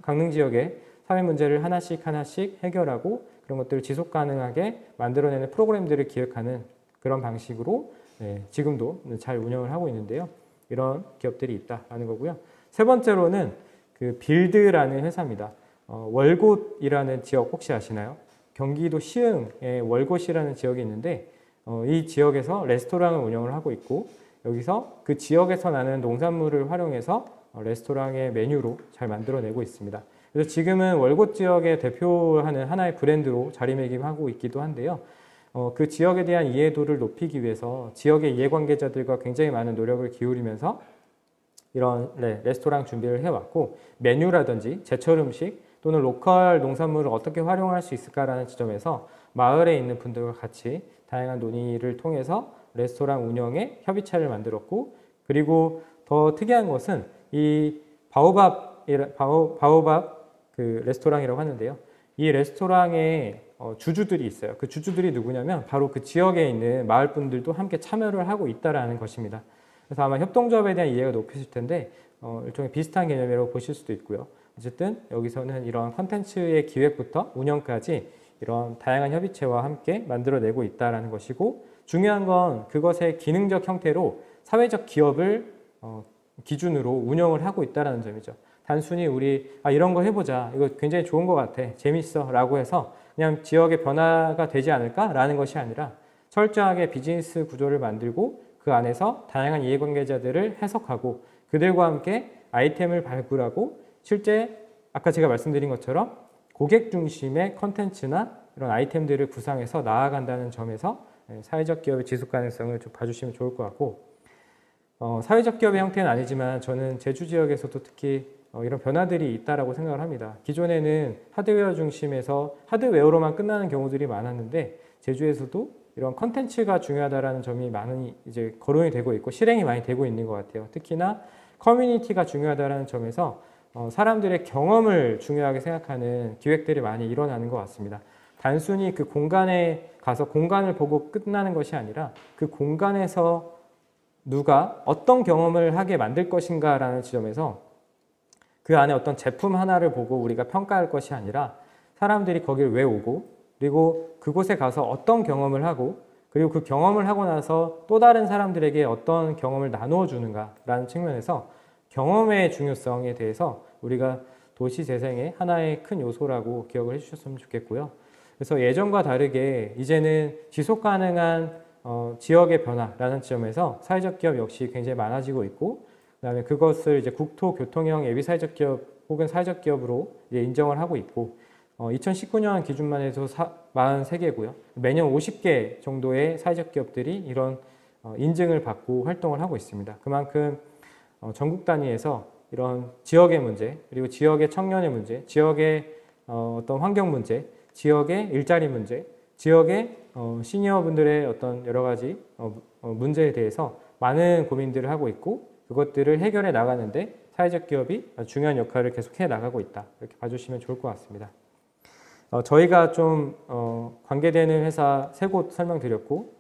강릉 지역의 사회 문제를 하나씩 해결하고 그런 것들을 지속 가능하게 만들어내는 프로그램들을 기획하는 그런 방식으로 지금도 잘 운영을 하고 있는데요. 이런 기업들이 있다라는 거고요. 세 번째로는 그 빌드라는 회사입니다. 월곶이라는 지역 혹시 아시나요? 경기도 시흥에 월곶이라는 지역이 있는데 이 지역에서 레스토랑을 운영을 하고 있고 여기서 그 지역에서 나는 농산물을 활용해서 레스토랑의 메뉴로 잘 만들어내고 있습니다. 그래서 지금은 월곶 지역에 대표하는 하나의 브랜드로 자리매김하고 있기도 한데요. 그 지역에 대한 이해도를 높이기 위해서 지역의 이해관계자들과 굉장히 많은 노력을 기울이면서 이런 레스토랑 준비를 해왔고 메뉴라든지 제철 음식 또는 로컬 농산물을 어떻게 활용할 수 있을까라는 지점에서 마을에 있는 분들과 같이 다양한 논의를 통해서 레스토랑 운영에 협의체를 만들었고 그리고 더 특이한 것은 이 바오밥 그 레스토랑이라고 하는데요. 이 레스토랑에 주주들이 있어요. 그 주주들이 누구냐면 바로 그 지역에 있는 마을 분들도 함께 참여를 하고 있다라는 것입니다. 그래서 아마 협동조합에 대한 이해가 높으실 텐데 일종의 비슷한 개념이라고 보실 수도 있고요. 어쨌든 여기서는 이런 컨텐츠의 기획부터 운영까지 이런 다양한 협의체와 함께 만들어내고 있다는 것이고, 중요한 건 그것의 기능적 형태로 사회적 기업을 기준으로 운영을 하고 있다는 점이죠. 단순히 우리 이런 거 해보자, 이거 굉장히 좋은 것 같아, 재밌어 라고 해서 그냥 지역의 변화가 되지 않을까 라는 것이 아니라 철저하게 비즈니스 구조를 만들고 그 안에서 다양한 이해관계자들을 해석하고 그들과 함께 아이템을 발굴하고 실제 아까 제가 말씀드린 것처럼 고객 중심의 컨텐츠나 이런 아이템들을 구상해서 나아간다는 점에서 사회적 기업의 지속 가능성을 좀 봐주시면 좋을 것 같고, 사회적 기업의 형태는 아니지만 저는 제주 지역에서도 특히 이런 변화들이 있다라고 생각을 합니다. 기존에는 하드웨어 중심에서 하드웨어로만 끝나는 경우들이 많았는데 제주에서도 이런 컨텐츠가 중요하다라는 점이 많이 이제 거론이 되고 있고 실행이 많이 되고 있는 것 같아요. 특히나 커뮤니티가 중요하다라는 점에서 사람들의 경험을 중요하게 생각하는 기획들이 많이 일어나는 것 같습니다. 단순히 그 공간에 가서 공간을 보고 끝나는 것이 아니라 그 공간에서 누가 어떤 경험을 하게 만들 것인가라는 지점에서 그 안에 어떤 제품 하나를 보고 우리가 평가할 것이 아니라 사람들이 거기를 왜 오고 그리고 그곳에 가서 어떤 경험을 하고 그리고 그 경험을 하고 나서 또 다른 사람들에게 어떤 경험을 나누어 주는가라는 측면에서 경험의 중요성에 대해서 우리가 도시 재생의 하나의 큰 요소라고 기억을 해주셨으면 좋겠고요. 그래서 예전과 다르게 이제는 지속 가능한 지역의 변화라는 지점에서 사회적 기업 역시 굉장히 많아지고 있고, 그다음에 그것을 이제 국토교통형 예비 사회적 기업 혹은 사회적 기업으로 이제 인정을 하고 있고, 2019년 기준만 해도 43개고요. 매년 50개 정도의 사회적 기업들이 이런 인증을 받고 활동을 하고 있습니다. 그만큼 전국 단위에서 이런 지역의 문제, 그리고 지역의 청년의 문제, 지역의 어떤 환경 문제, 지역의 일자리 문제, 지역의 시니어분들의 어떤 여러 가지 문제에 대해서 많은 고민들을 하고 있고 그것들을 해결해 나가는데 사회적 기업이 중요한 역할을 계속해 나가고 있다. 이렇게 봐주시면 좋을 것 같습니다. 저희가 좀 관계되는 회사 3곳 설명드렸고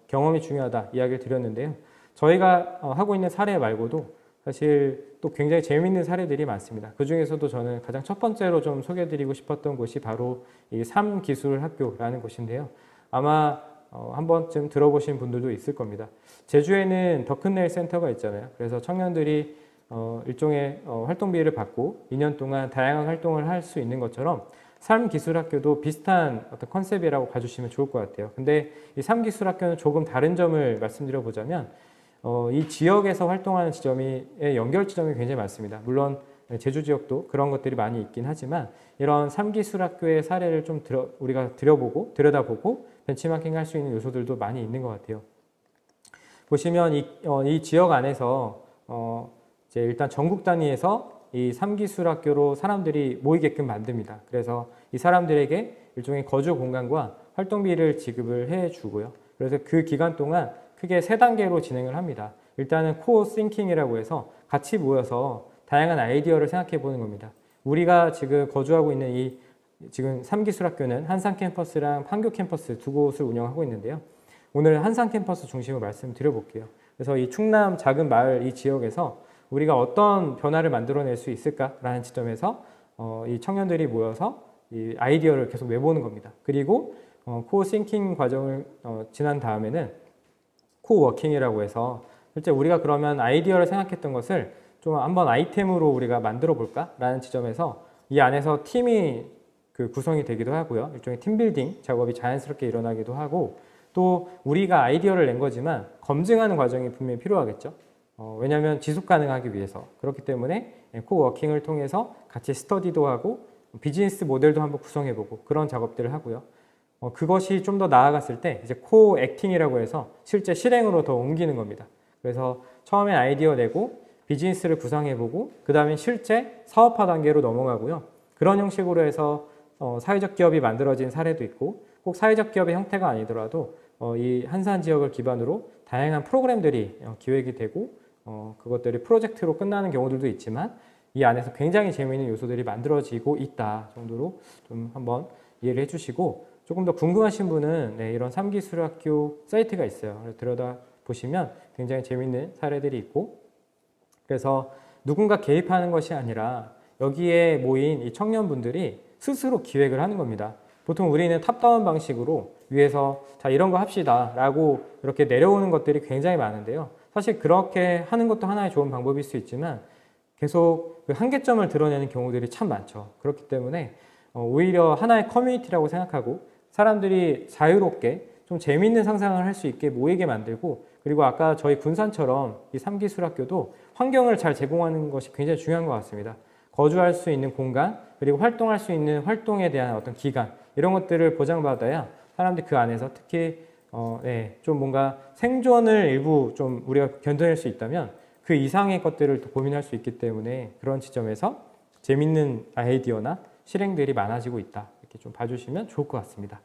경험이 중요하다 이야기를 드렸는데요. 저희가 하고 있는 사례 말고도 사실 또 굉장히 재미있는 사례들이 많습니다. 그 중에서도 저는 가장 첫 번째로 좀 소개해드리고 싶었던 곳이 바로 이 삼기술학교라는 곳인데요. 아마 한 번쯤 들어보신 분들도 있을 겁니다. 제주에는 더큰네일 센터가 있잖아요. 그래서 청년들이 일종의 활동비를 받고 2년 동안 다양한 활동을 할 수 있는 것처럼 삼기술학교도 비슷한 어떤 컨셉이라고 봐주시면 좋을 것 같아요. 근데 이 삼기술학교는 조금 다른 점을 말씀드려 보자면 이 지역에서 활동하는 지점의 연결 지점이 굉장히 많습니다. 물론 제주 지역도 그런 것들이 많이 있긴 하지만 이런 삼기술학교의 사례를 좀 우리가 들여다보고 벤치마킹 할 수 있는 요소들도 많이 있는 것 같아요. 보시면 이 지역 안에서 이제 일단 전국 단위에서 이 삼기술학교로 사람들이 모이게끔 만듭니다. 그래서 이 사람들에게 일종의 거주 공간과 활동비를 지급을 해주고요. 그래서 그 기간 동안 크게 3단계로 진행을 합니다. 일단은 코어 싱킹이라고 해서 같이 모여서 다양한 아이디어를 생각해 보는 겁니다. 우리가 지금 거주하고 있는 이 지금 삼기술학교는 한산 캠퍼스랑 판교 캠퍼스 2곳을 운영하고 있는데요. 오늘 한산 캠퍼스 중심으로 말씀드려 볼게요. 그래서 이 충남 작은 마을 이 지역에서 우리가 어떤 변화를 만들어낼 수 있을까라는 지점에서 이 청년들이 모여서 이 아이디어를 계속 내보는 겁니다. 그리고 코어 싱킹 과정을 지난 다음에는 코워킹이라고 해서 실제 우리가 그러면 아이디어를 생각했던 것을 좀 한번 아이템으로 우리가 만들어 볼까라는 지점에서 이 안에서 팀이 구성이 되기도 하고요. 일종의 팀빌딩 작업이 자연스럽게 일어나기도 하고 또 우리가 아이디어를 낸 거지만 검증하는 과정이 분명히 필요하겠죠. 왜냐하면 지속 가능하기 위해서. 그렇기 때문에 코워킹을 통해서 같이 스터디도 하고 비즈니스 모델도 한번 구성해보고 그런 작업들을 하고요. 그것이 좀 더 나아갔을 때 이제 코 액팅이라고 해서 실제 실행으로 더 옮기는 겁니다. 그래서 처음에 아이디어 내고 비즈니스를 구상해보고 그 다음에 실제 사업화 단계로 넘어가고요. 그런 형식으로 해서 사회적 기업이 만들어진 사례도 있고 꼭 사회적 기업의 형태가 아니더라도 이 한산 지역을 기반으로 다양한 프로그램들이 기획이 되고 그것들이 프로젝트로 끝나는 경우들도 있지만 이 안에서 굉장히 재미있는 요소들이 만들어지고 있다 정도로 좀 한번 이해를 해주시고 조금 더 궁금하신 분은 이런 삼기술학교 사이트가 있어요. 들여다보시면 굉장히 재미있는 사례들이 있고 그래서 누군가 개입하는 것이 아니라 여기에 모인 이 청년분들이 스스로 기획을 하는 겁니다. 보통 우리는 탑다운 방식으로 위에서 자 이런 거 합시다 라고 이렇게 내려오는 것들이 굉장히 많은데요. 사실 그렇게 하는 것도 하나의 좋은 방법일 수 있지만 계속 그 한계점을 드러내는 경우들이 참 많죠. 그렇기 때문에 오히려 하나의 커뮤니티라고 생각하고 사람들이 자유롭게 좀 재미있는 상상을 할 수 있게 모이게 만들고, 그리고 아까 저희 군산처럼 이 3기 술학교도 환경을 잘 제공하는 것이 굉장히 중요한 것 같습니다. 거주할 수 있는 공간, 그리고 활동할 수 있는 활동에 대한 어떤 기간, 이런 것들을 보장받아야 사람들이 그 안에서 특히 좀 뭔가 생존을 일부 좀 우리가 견뎌낼 수 있다면 그 이상의 것들을 또 고민할 수 있기 때문에 그런 지점에서 재밌는 아이디어나 실행들이 많아지고 있다, 이렇게 좀 봐주시면 좋을 것 같습니다.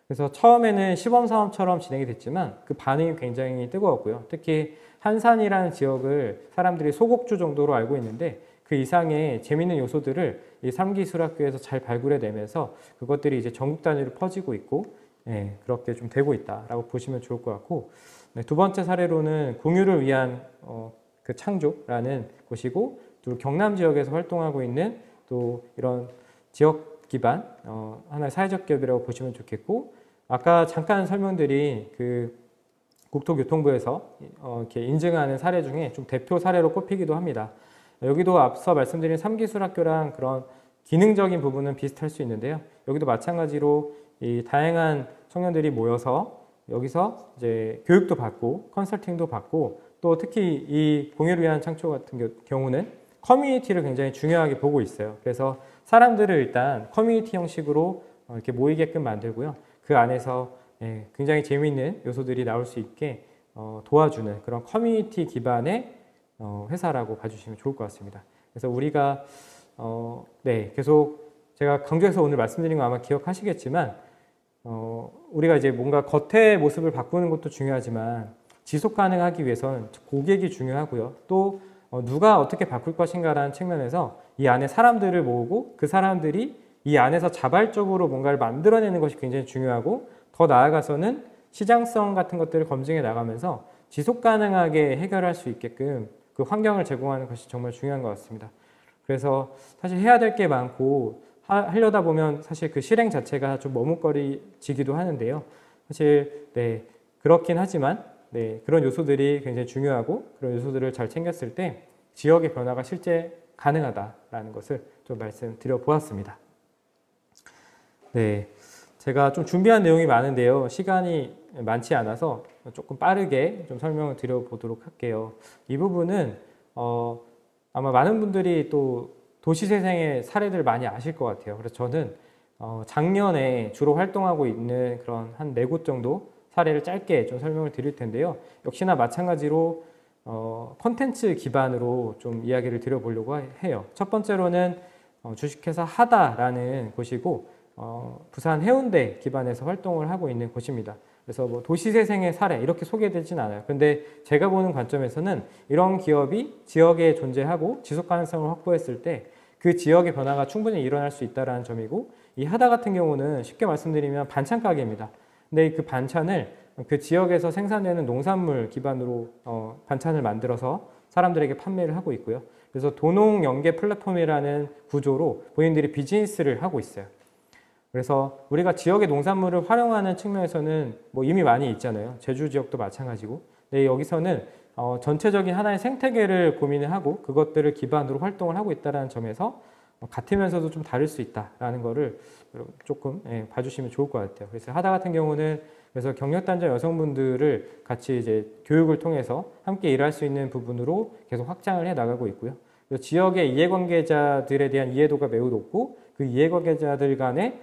그래서 처음에는 시범사업처럼 진행이 됐지만 그 반응이 굉장히 뜨거웠고요. 특히 한산이라는 지역을 사람들이 소곡주 정도로 알고 있는데 그 이상의 재밌는 요소들을 이 3기 술학교에서 잘 발굴해내면서 그것들이 이제 전국 단위로 퍼지고 있고, 그렇게 좀 되고 있다라고 보시면 좋을 것 같고, 두 번째 사례로는 공유를 위한 그 창조라는 곳이고, 또 경남 지역에서 활동하고 있는 또 이런 지역 기반 하나의 사회적 기업이라고 보시면 좋겠고, 아까 잠깐 설명드린 그 국토교통부에서 이렇게 인증하는 사례 중에 좀 대표 사례로 꼽히기도 합니다. 여기도 앞서 말씀드린 3기 술학교랑 그런 기능적인 부분은 비슷할 수 있는데요. 여기도 마찬가지로 이 다양한 청년들이 모여서 여기서 이제 교육도 받고 컨설팅도 받고, 또 특히 이 공유를 위한 창조 같은 경우는 커뮤니티를 굉장히 중요하게 보고 있어요. 그래서 사람들을 일단 커뮤니티 형식으로 이렇게 모이게끔 만들고요. 그 안에서 굉장히 재미있는 요소들이 나올 수 있게 도와주는 그런 커뮤니티 기반의 회사라고 봐주시면 좋을 것 같습니다. 그래서 우리가 계속 제가 강조해서 오늘 말씀드린 거 아마 기억하시겠지만 우리가 이제 뭔가 겉의 모습을 바꾸는 것도 중요하지만 지속 가능하기 위해서는 고객이 중요하고요. 또 누가 어떻게 바꿀 것인가라는 측면에서 이 안에 사람들을 모으고 그 사람들이 이 안에서 자발적으로 뭔가를 만들어내는 것이 굉장히 중요하고, 더 나아가서는 시장성 같은 것들을 검증해 나가면서 지속 가능하게 해결할 수 있게끔 그 환경을 제공하는 것이 정말 중요한 것 같습니다. 그래서 사실 해야 될 게 많고 하려다 보면 사실 그 실행 자체가 좀 머뭇거리지기도 하는데요. 사실 그렇긴 하지만 그런 요소들이 굉장히 중요하고, 그런 요소들을 잘 챙겼을 때 지역의 변화가 실제 가능하다라는 것을 좀 말씀드려 보았습니다. 제가 좀 준비한 내용이 많은데요. 시간이 많지 않아서 조금 빠르게 좀 설명을 드려보도록 할게요. 이 부분은 아마 많은 분들이 또 도시재생의 사례들 많이 아실 것 같아요. 그래서 저는 작년에 주로 활동하고 있는 그런 한 4곳 정도 사례를 짧게 좀 설명을 드릴 텐데요. 역시나 마찬가지로 콘텐츠 기반으로 좀 이야기를 드려보려고 해요. 첫 번째로는 주식회사 하다라는 곳이고, 부산 해운대 기반에서 활동을 하고 있는 곳입니다. 그래서 뭐 도시재생의 사례 이렇게 소개되진 않아요. 근데 제가 보는 관점에서는 이런 기업이 지역에 존재하고 지속 가능성을 확보했을 때 그 지역의 변화가 충분히 일어날 수 있다는 점이고, 이 하다 같은 경우는 쉽게 말씀드리면 반찬 가게입니다. 근데 그 반찬을 그 지역에서 생산되는 농산물 기반으로 반찬을 만들어서 사람들에게 판매를 하고 있고요. 그래서 도농 연계 플랫폼이라는 구조로 본인들이 비즈니스를 하고 있어요. 그래서 우리가 지역의 농산물을 활용하는 측면에서는 뭐 이미 많이 있잖아요. 제주 지역도 마찬가지고. 근데 여기서는 전체적인 하나의 생태계를 고민을 하고 그것들을 기반으로 활동을 하고 있다는 점에서 같으면서도 좀 다를 수 있다라는 거를 조금 봐주시면 좋을 것 같아요. 그래서 하다 같은 경우는 그래서 경력단절 여성분들을 같이 이제 교육을 통해서 함께 일할 수 있는 부분으로 계속 확장을 해 나가고 있고요. 그래서 지역의 이해관계자들에 대한 이해도가 매우 높고, 그 이해관계자들 간의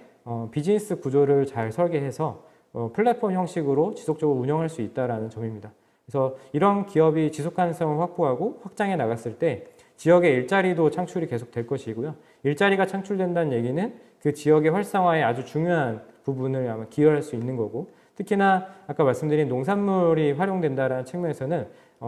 비즈니스 구조를 잘 설계해서 플랫폼 형식으로 지속적으로 운영할 수 있다는 점입니다. 그래서 이런 기업이 지속 가능성을 확보하고 확장해 나갔을 때 지역의 일자리도 창출이 계속 될 것이고요. 일자리가 창출된다는 얘기는 그 지역의 활성화에 아주 중요한 부분을 아마 기여할 수 있는 거고, 특히나 아까 말씀드린 농산물이 활용된다는 측면에서는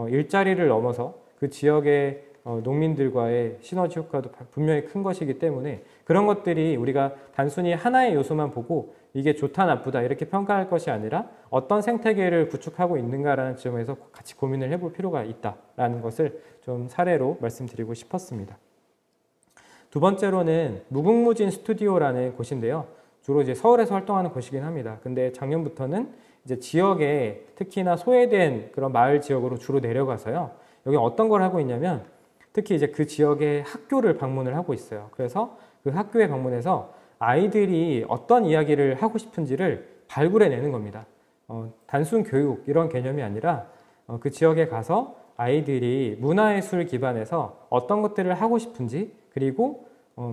일자리를 넘어서 그 지역의 농민들과의 시너지 효과도 분명히 큰 것이기 때문에 그런 것들이 우리가 단순히 하나의 요소만 보고 이게 좋다 나쁘다 이렇게 평가할 것이 아니라 어떤 생태계를 구축하고 있는가라는 점에서 같이 고민을 해볼 필요가 있다라는 것을 좀 사례로 말씀드리고 싶었습니다. 두 번째로는 무궁무진 스튜디오라는 곳인데요. 주로 이제 서울에서 활동하는 곳이긴 합니다. 근데 작년부터는 이제 지역에 특히나 소외된 그런 마을 지역으로 주로 내려가서요. 여기 어떤 걸 하고 있냐면 특히 이제 그 지역의 학교를 방문을 하고 있어요. 그래서 그 학교에 방문해서 아이들이 어떤 이야기를 하고 싶은지를 발굴해내는 겁니다. 단순 교육 이런 개념이 아니라 그 지역에 가서 아이들이 문화예술 기반에서 어떤 것들을 하고 싶은지 그리고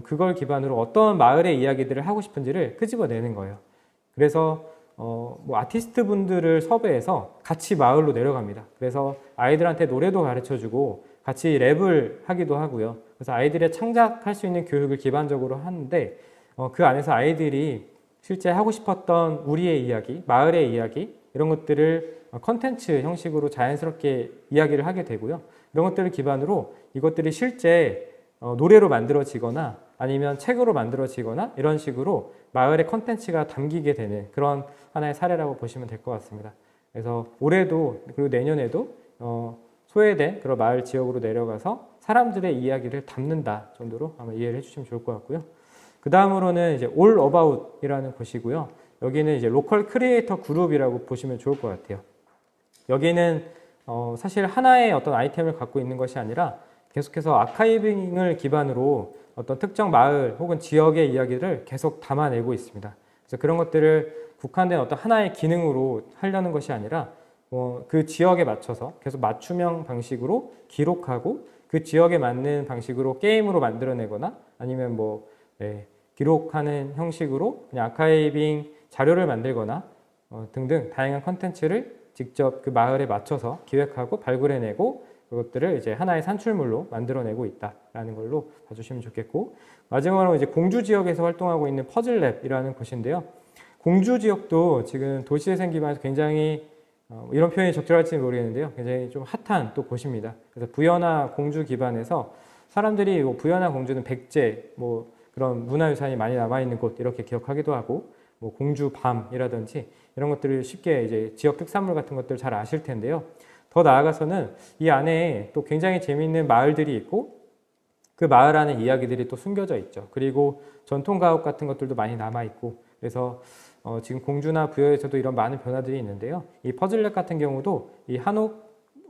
그걸 기반으로 어떤 마을의 이야기들을 하고 싶은지를 끄집어내는 거예요. 그래서 뭐 아티스트 분들을 섭외해서 같이 마을로 내려갑니다. 그래서 아이들한테 노래도 가르쳐주고 같이 랩을 하기도 하고요. 그래서 아이들의 창작할 수 있는 교육을 기반적으로 하는데 그 안에서 아이들이 실제 하고 싶었던 우리의 이야기, 마을의 이야기 이런 것들을 컨텐츠 형식으로 자연스럽게 이야기를 하게 되고요. 이런 것들을 기반으로 이것들이 실제 노래로 만들어지거나 아니면 책으로 만들어지거나 이런 식으로 마을의 컨텐츠가 담기게 되는 그런 하나의 사례라고 보시면 될 것 같습니다. 그래서 올해도 그리고 내년에도 소외된 그런 마을 지역으로 내려가서 사람들의 이야기를 담는다 정도로 아마 이해를 해주시면 좋을 것 같고요. 그 다음으로는 이제 All About이라는 곳이고요. 여기는 이제 로컬 크리에이터 그룹이라고 보시면 좋을 것 같아요. 여기는 사실 하나의 어떤 아이템을 갖고 있는 것이 아니라 계속해서 아카이빙을 기반으로 어떤 특정 마을 혹은 지역의 이야기를 계속 담아내고 있습니다. 그래서 그런 것들을 국한된 어떤 하나의 기능으로 하려는 것이 아니라 그 지역에 맞춰서 계속 맞춤형 방식으로 기록하고 그 지역에 맞는 방식으로 게임으로 만들어내거나 아니면 기록하는 형식으로 그냥 아카이빙 자료를 만들거나 등등 다양한 컨텐츠를 직접 그 마을에 맞춰서 기획하고 발굴해내고 그것들을 이제 하나의 산출물로 만들어내고 있다라는 걸로 봐주시면 좋겠고, 마지막으로 이제 공주 지역에서 활동하고 있는 퍼즐랩이라는 곳인데요. 공주 지역도 지금 도시재생 기반에서 굉장히 이런 표현이 적절할지 모르겠는데요. 굉장히 좀 핫한 또 곳입니다. 그래서 부연화 공주 기반에서 사람들이 부연화 공주는 백제 그런 문화유산이 많이 남아있는 곳 이렇게 기억하기도 하고 공주 밤이라든지 이런 것들을 쉽게 이제 지역 특산물 같은 것들 잘 아실 텐데요. 더 나아가서는 이 안에 또 굉장히 재미있는 마을들이 있고 그 마을 안에 이야기들이 또 숨겨져 있죠. 그리고 전통 가옥 같은 것들도 많이 남아있고 그래서 지금 공주나 부여에서도 이런 많은 변화들이 있는데요. 이 퍼즐랩 같은 경우도 이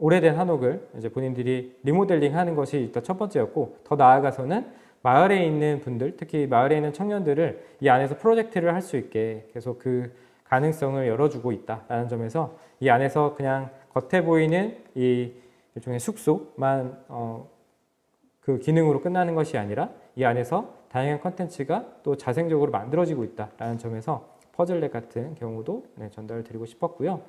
오래된 한옥을 이제 본인들이 리모델링 하는 것이 일단 첫 번째였고 더 나아가서는 마을에 있는 분들, 특히 마을에 있는 청년들을 이 안에서 프로젝트를 할 수 있게 계속 그 가능성을 열어주고 있다라는 점에서 이 안에서 그냥 겉에 보이는 이 일종의 숙소만 그 기능으로 끝나는 것이 아니라 이 안에서 다양한 컨텐츠가 또 자생적으로 만들어지고 있다라는 점에서 퍼즐랩 같은 경우도 전달을 드리고 싶었고요.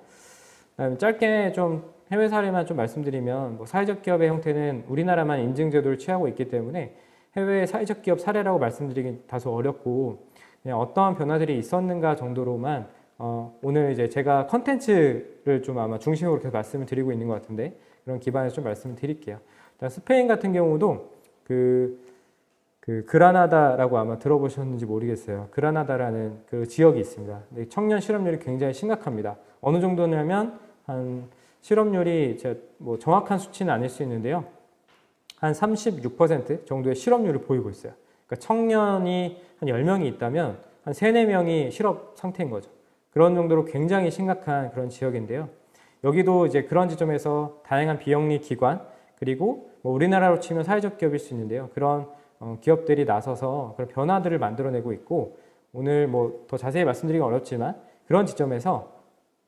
짧게 좀 해외 사례만 좀 말씀드리면 사회적 기업의 형태는 우리나라만 인증 제도를 취하고 있기 때문에 해외 사회적 기업 사례라고 말씀드리긴 다소 어렵고 그냥 어떠한 변화들이 있었는가 정도로만 오늘 이제 제가 컨텐츠를 좀 아마 중심으로 계속 말씀을 드리고 있는 것 같은데 그런 기반에서 좀 말씀을 드릴게요. 일단 스페인 같은 경우도 그 그라나다라고 아마 들어보셨는지 모르겠어요. 그라나다라는 그 지역이 있습니다. 근데 청년 실업률이 굉장히 심각합니다. 어느 정도냐면 한 실업률이 제가 정확한 수치는 아닐 수 있는데요. 한 36% 정도의 실업률을 보이고 있어요. 그러니까 청년이 한 10명이 있다면 한 3, 4명이 실업 상태인 거죠. 그런 정도로 굉장히 심각한 그런 지역인데요. 여기도 이제 그런 지점에서 다양한 비영리 기관 그리고 우리나라로 치면 사회적 기업일 수 있는데요. 그런 기업들이 나서서 그런 변화들을 만들어내고 있고 오늘 더 자세히 말씀드리긴 어렵지만 그런 지점에서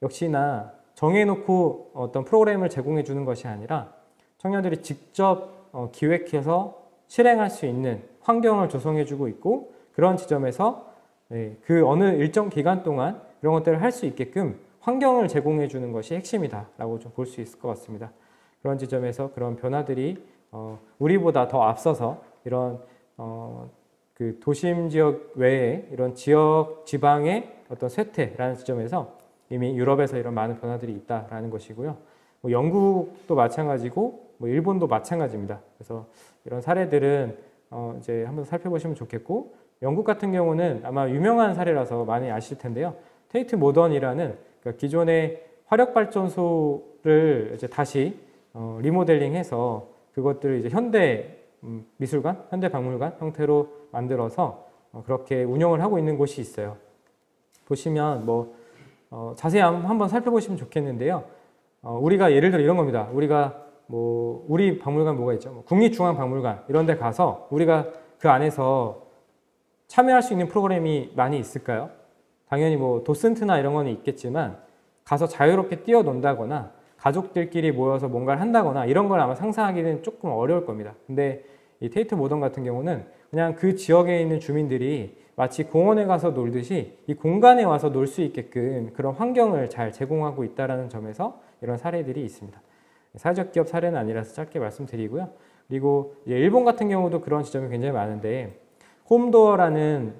역시나 정해놓고 어떤 프로그램을 제공해 주는 것이 아니라 청년들이 직접 기획해서 실행할 수 있는 환경을 조성해 주고 있고 그런 지점에서 그 어느 일정 기간 동안 이런 것들을 할 수 있게끔 환경을 제공해 주는 것이 핵심이다라고 좀 볼 수 있을 것 같습니다. 그런 지점에서 그런 변화들이 우리보다 더 앞서서 이런 그 도심 지역 외에 이런 지역 지방의 어떤 쇠퇴라는 지점에서 이미 유럽에서 이런 많은 변화들이 있다라는 것이고요. 영국도 마찬가지고 일본도 마찬가지입니다. 그래서 이런 사례들은 이제 한번 살펴보시면 좋겠고 영국 같은 경우는 아마 유명한 사례라서 많이 아실 텐데요. 테이트 모던이라는 그러니까 기존의 화력발전소를 이제 다시 리모델링해서 그것들을 이제 현대 미술관, 현대박물관 형태로 만들어서 그렇게 운영을 하고 있는 곳이 있어요. 보시면 자세히 한번 살펴보시면 좋겠는데요. 우리가 예를 들어 이런 겁니다. 우리가 우리 박물관 뭐가 있죠? 국립중앙박물관 이런 데 가서 우리가 그 안에서 참여할 수 있는 프로그램이 많이 있을까요? 당연히 도슨트나 이런 거는 있겠지만 가서 자유롭게 뛰어논다거나 가족들끼리 모여서 뭔가를 한다거나 이런 걸 아마 상상하기는 조금 어려울 겁니다. 근데 이 테이트 모던 같은 경우는 그냥 그 지역에 있는 주민들이 마치 공원에 가서 놀듯이 이 공간에 와서 놀 수 있게끔 그런 환경을 잘 제공하고 있다는 점에서 이런 사례들이 있습니다. 사회적 기업 사례는 아니라서 짧게 말씀드리고요. 그리고 일본 같은 경우도 그런 지점이 굉장히 많은데 홈도어라는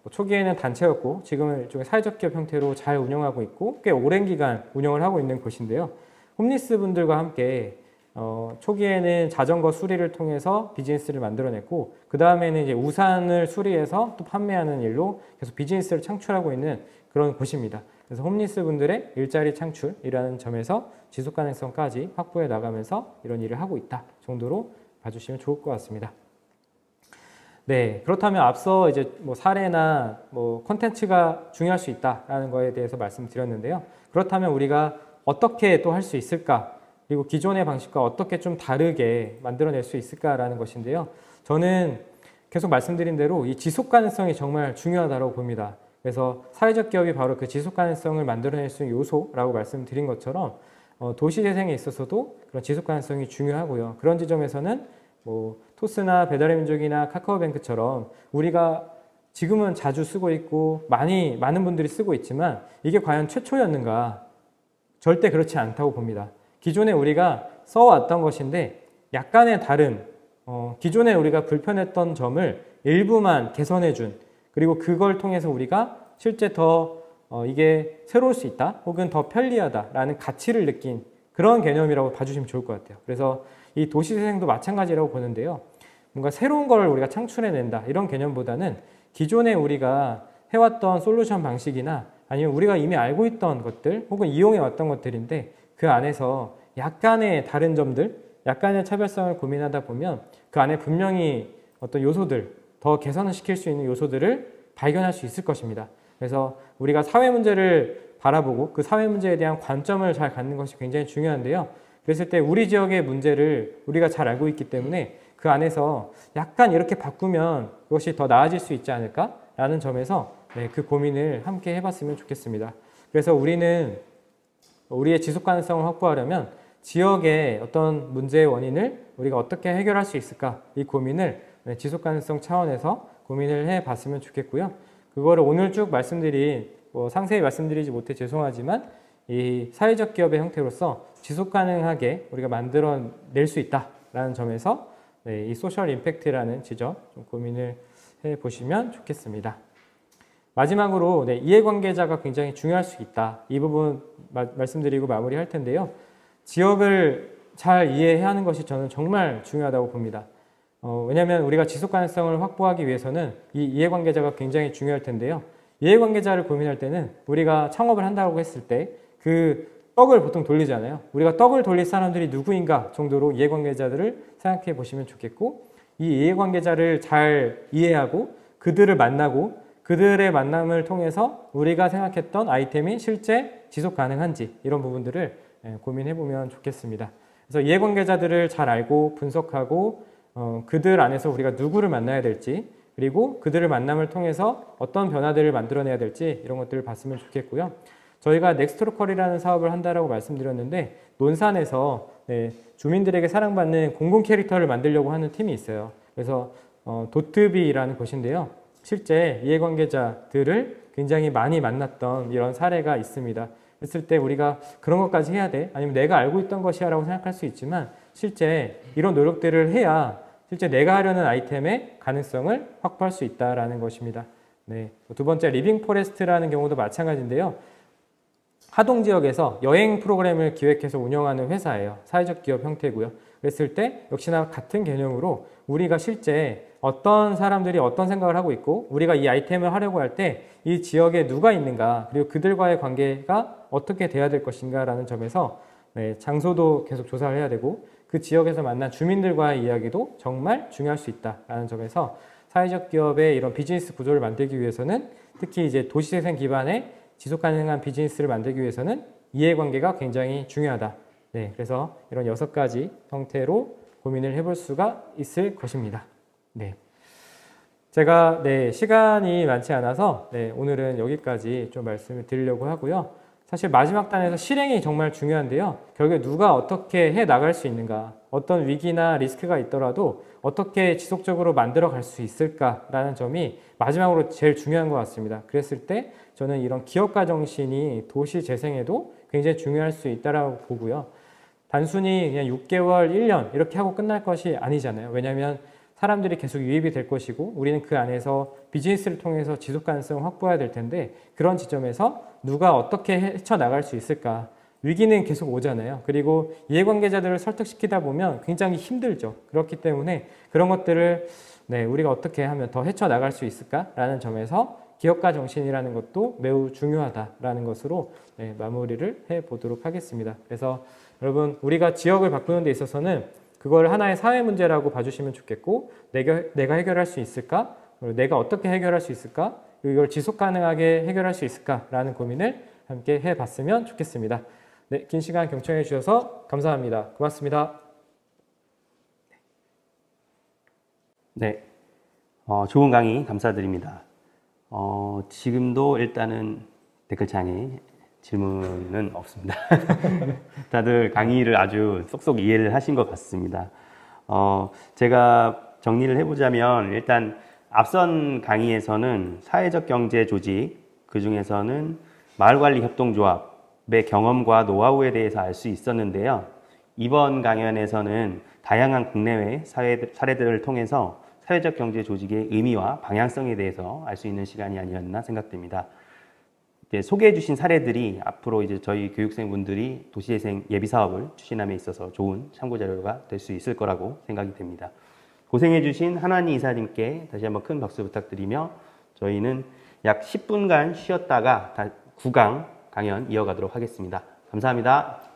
초기에는 단체였고 지금은 일종의 사회적 기업 형태로 잘 운영하고 있고 꽤 오랜 기간 운영을 하고 있는 곳인데요. 홈리스 분들과 함께 초기에는 자전거 수리를 통해서 비즈니스를 만들어냈고 그 다음에는 이제 우산을 수리해서 또 판매하는 일로 계속 비즈니스를 창출하고 있는 그런 곳입니다. 그래서 홈리스 분들의 일자리 창출이라는 점에서 지속 가능성까지 확보해 나가면서 이런 일을 하고 있다 정도로 봐주시면 좋을 것 같습니다. 네, 그렇다면 앞서 이제 사례나 콘텐츠가 중요할 수 있다라는 거에 대해서 말씀드렸는데요. 그렇다면 우리가 어떻게 또 할 수 있을까? 그리고 기존의 방식과 어떻게 좀 다르게 만들어낼 수 있을까라는 것인데요. 저는 계속 말씀드린 대로 이 지속 가능성이 정말 중요하다고 봅니다. 그래서 사회적 기업이 바로 그 지속 가능성을 만들어낼 수 있는 요소라고 말씀드린 것처럼 도시 재생에 있어서도 그런 지속 가능성이 중요하고요. 그런 지점에서는 토스나 배달의 민족이나 카카오뱅크처럼 우리가 지금은 자주 쓰고 있고 많은 분들이 쓰고 있지만 이게 과연 최초였는가? 절대 그렇지 않다고 봅니다. 기존에 우리가 써왔던 것인데 약간의 다른 기존에 우리가 불편했던 점을 일부만 개선해준 그리고 그걸 통해서 우리가 실제 더 이게 새로울 수 있다 혹은 더 편리하다라는 가치를 느낀 그런 개념이라고 봐주시면 좋을 것 같아요. 그래서 이 도시재생도 마찬가지라고 보는데요. 뭔가 새로운 걸 우리가 창출해낸다 이런 개념보다는 기존에 우리가 해왔던 솔루션 방식이나 아니면 우리가 이미 알고 있던 것들 혹은 이용해왔던 것들인데 그 안에서 약간의 다른 점들, 약간의 차별성을 고민하다 보면 그 안에 분명히 어떤 요소들, 더 개선을 시킬 수 있는 요소들을 발견할 수 있을 것입니다. 그래서 우리가 사회 문제를 바라보고 그 사회 문제에 대한 관점을 잘 갖는 것이 굉장히 중요한데요. 그랬을 때 우리 지역의 문제를 우리가 잘 알고 있기 때문에 그 안에서 약간 이렇게 바꾸면 그것이 더 나아질 수 있지 않을까라는 점에서 그 고민을 함께 해봤으면 좋겠습니다. 그래서 우리는 우리의 지속 가능성을 확보하려면 지역의 어떤 문제의 원인을 우리가 어떻게 해결할 수 있을까 이 고민을 지속 가능성 차원에서 고민을 해봤으면 좋겠고요. 그거를 오늘 쭉 말씀드린 상세히 말씀드리지 못해 죄송하지만 이 사회적 기업의 형태로서 지속 가능하게 우리가 만들어낼 수 있다라는 점에서 이 소셜 임팩트라는 지점 좀 고민을 해보시면 좋겠습니다. 마지막으로 이해관계자가 굉장히 중요할 수 있다. 이 부분 말씀드리고 마무리할 텐데요. 지역을 잘 이해해야 하는 것이 저는 정말 중요하다고 봅니다. 왜냐하면 우리가 지속 가능성을 확보하기 위해서는 이 이해관계자가 굉장히 중요할 텐데요. 이해관계자를 고민할 때는 우리가 창업을 한다고 했을 때 그 떡을 보통 돌리잖아요. 우리가 떡을 돌릴 사람들이 누구인가 정도로 이해관계자들을 생각해 보시면 좋겠고 이 이해관계자를 잘 이해하고 그들을 만나고 그들의 만남을 통해서 우리가 생각했던 아이템이 실제 지속 가능한지 이런 부분들을 고민해 보면 좋겠습니다. 그래서 이해관계자들을 잘 알고 분석하고 그들 안에서 우리가 누구를 만나야 될지 그리고 그들을 만남을 통해서 어떤 변화들을 만들어내야 될지 이런 것들을 봤으면 좋겠고요. 저희가 넥스트로컬이라는 사업을 한다라고 말씀드렸는데 논산에서 주민들에게 사랑받는 공공 캐릭터를 만들려고 하는 팀이 있어요. 그래서 도트비라는 곳인데요. 실제 이해관계자들을 굉장히 많이 만났던 이런 사례가 있습니다. 그랬을 때 우리가 그런 것까지 해야 돼? 아니면 내가 알고 있던 것이야 라고 생각할 수 있지만 실제 이런 노력들을 해야 실제 내가 하려는 아이템의 가능성을 확보할 수 있다는 것입니다. 두 번째 리빙 포레스트라는 경우도 마찬가지인데요. 하동 지역에서 여행 프로그램을 기획해서 운영하는 회사예요. 사회적 기업 형태고요. 그랬을 때 역시나 같은 개념으로 우리가 실제 어떤 사람들이 어떤 생각을 하고 있고 우리가 이 아이템을 하려고 할 때 이 지역에 누가 있는가 그리고 그들과의 관계가 어떻게 돼야 될 것인가 라는 점에서 장소도 계속 조사를 해야 되고 그 지역에서 만난 주민들과의 이야기도 정말 중요할 수 있다라는 점에서 사회적 기업의 이런 비즈니스 구조를 만들기 위해서는 특히 이제 도시재생 기반의 지속 가능한 비즈니스를 만들기 위해서는 이해관계가 굉장히 중요하다. 네, 그래서 이런 6가지 형태로 고민을 해볼 수가 있을 것입니다. 네. 제가 시간이 많지 않아서 오늘은 여기까지 좀 말씀을 드리려고 하고요. 사실 마지막 단에서 실행이 정말 중요한데요. 결국에 누가 어떻게 해 나갈 수 있는가, 어떤 위기나 리스크가 있더라도 어떻게 지속적으로 만들어 갈 수 있을까라는 점이 마지막으로 제일 중요한 것 같습니다. 그랬을 때 저는 이런 기업가 정신이 도시 재생에도 굉장히 중요할 수 있다고 보고요. 단순히 그냥 6개월, 1년 이렇게 하고 끝날 것이 아니잖아요. 왜냐하면 사람들이 계속 유입이 될 것이고 우리는 그 안에서 비즈니스를 통해서 지속 가능성을 확보해야 될 텐데 그런 지점에서 누가 어떻게 헤쳐나갈 수 있을까? 위기는 계속 오잖아요. 그리고 이해관계자들을 설득시키다 보면 굉장히 힘들죠. 그렇기 때문에 그런 것들을 우리가 어떻게 하면 더 헤쳐나갈 수 있을까라는 점에서 기업가 정신이라는 것도 매우 중요하다라는 것으로 마무리를 해보도록 하겠습니다. 그래서 여러분 우리가 지역을 바꾸는 데 있어서는 그걸 하나의 사회 문제라고 봐주시면 좋겠고 내가 해결할 수 있을까? 내가 어떻게 해결할 수 있을까? 이걸 지속 가능하게 해결할 수 있을까라는 고민을 함께 해봤으면 좋겠습니다. 네, 긴 시간 경청해 주셔서 감사합니다. 고맙습니다. 네, 좋은 강의 감사드립니다. 지금도 일단은 댓글창에 질문은 없습니다. 다들 강의를 아주 쏙쏙 이해를 하신 것 같습니다. 제가 정리를 해보자면 일단 앞선 강의에서는 사회적 경제 조직, 그 중에서는 마을관리협동조합의 경험과 노하우에 대해서 알 수 있었는데요. 이번 강연에서는 다양한 국내외 사례들을 통해서 사회적 경제 조직의 의미와 방향성에 대해서 알 수 있는 시간이 아니었나 생각됩니다. 소개해 주신 사례들이 앞으로 이제 저희 교육생분들이 도시재생 예비사업을 추진함에 있어서 좋은 참고자료가 될 수 있을 거라고 생각이 됩니다. 고생해 주신 한환희 이사님께 다시 한번 큰 박수 부탁드리며 저희는 약 10분간 쉬었다가 9강 강연 이어가도록 하겠습니다. 감사합니다.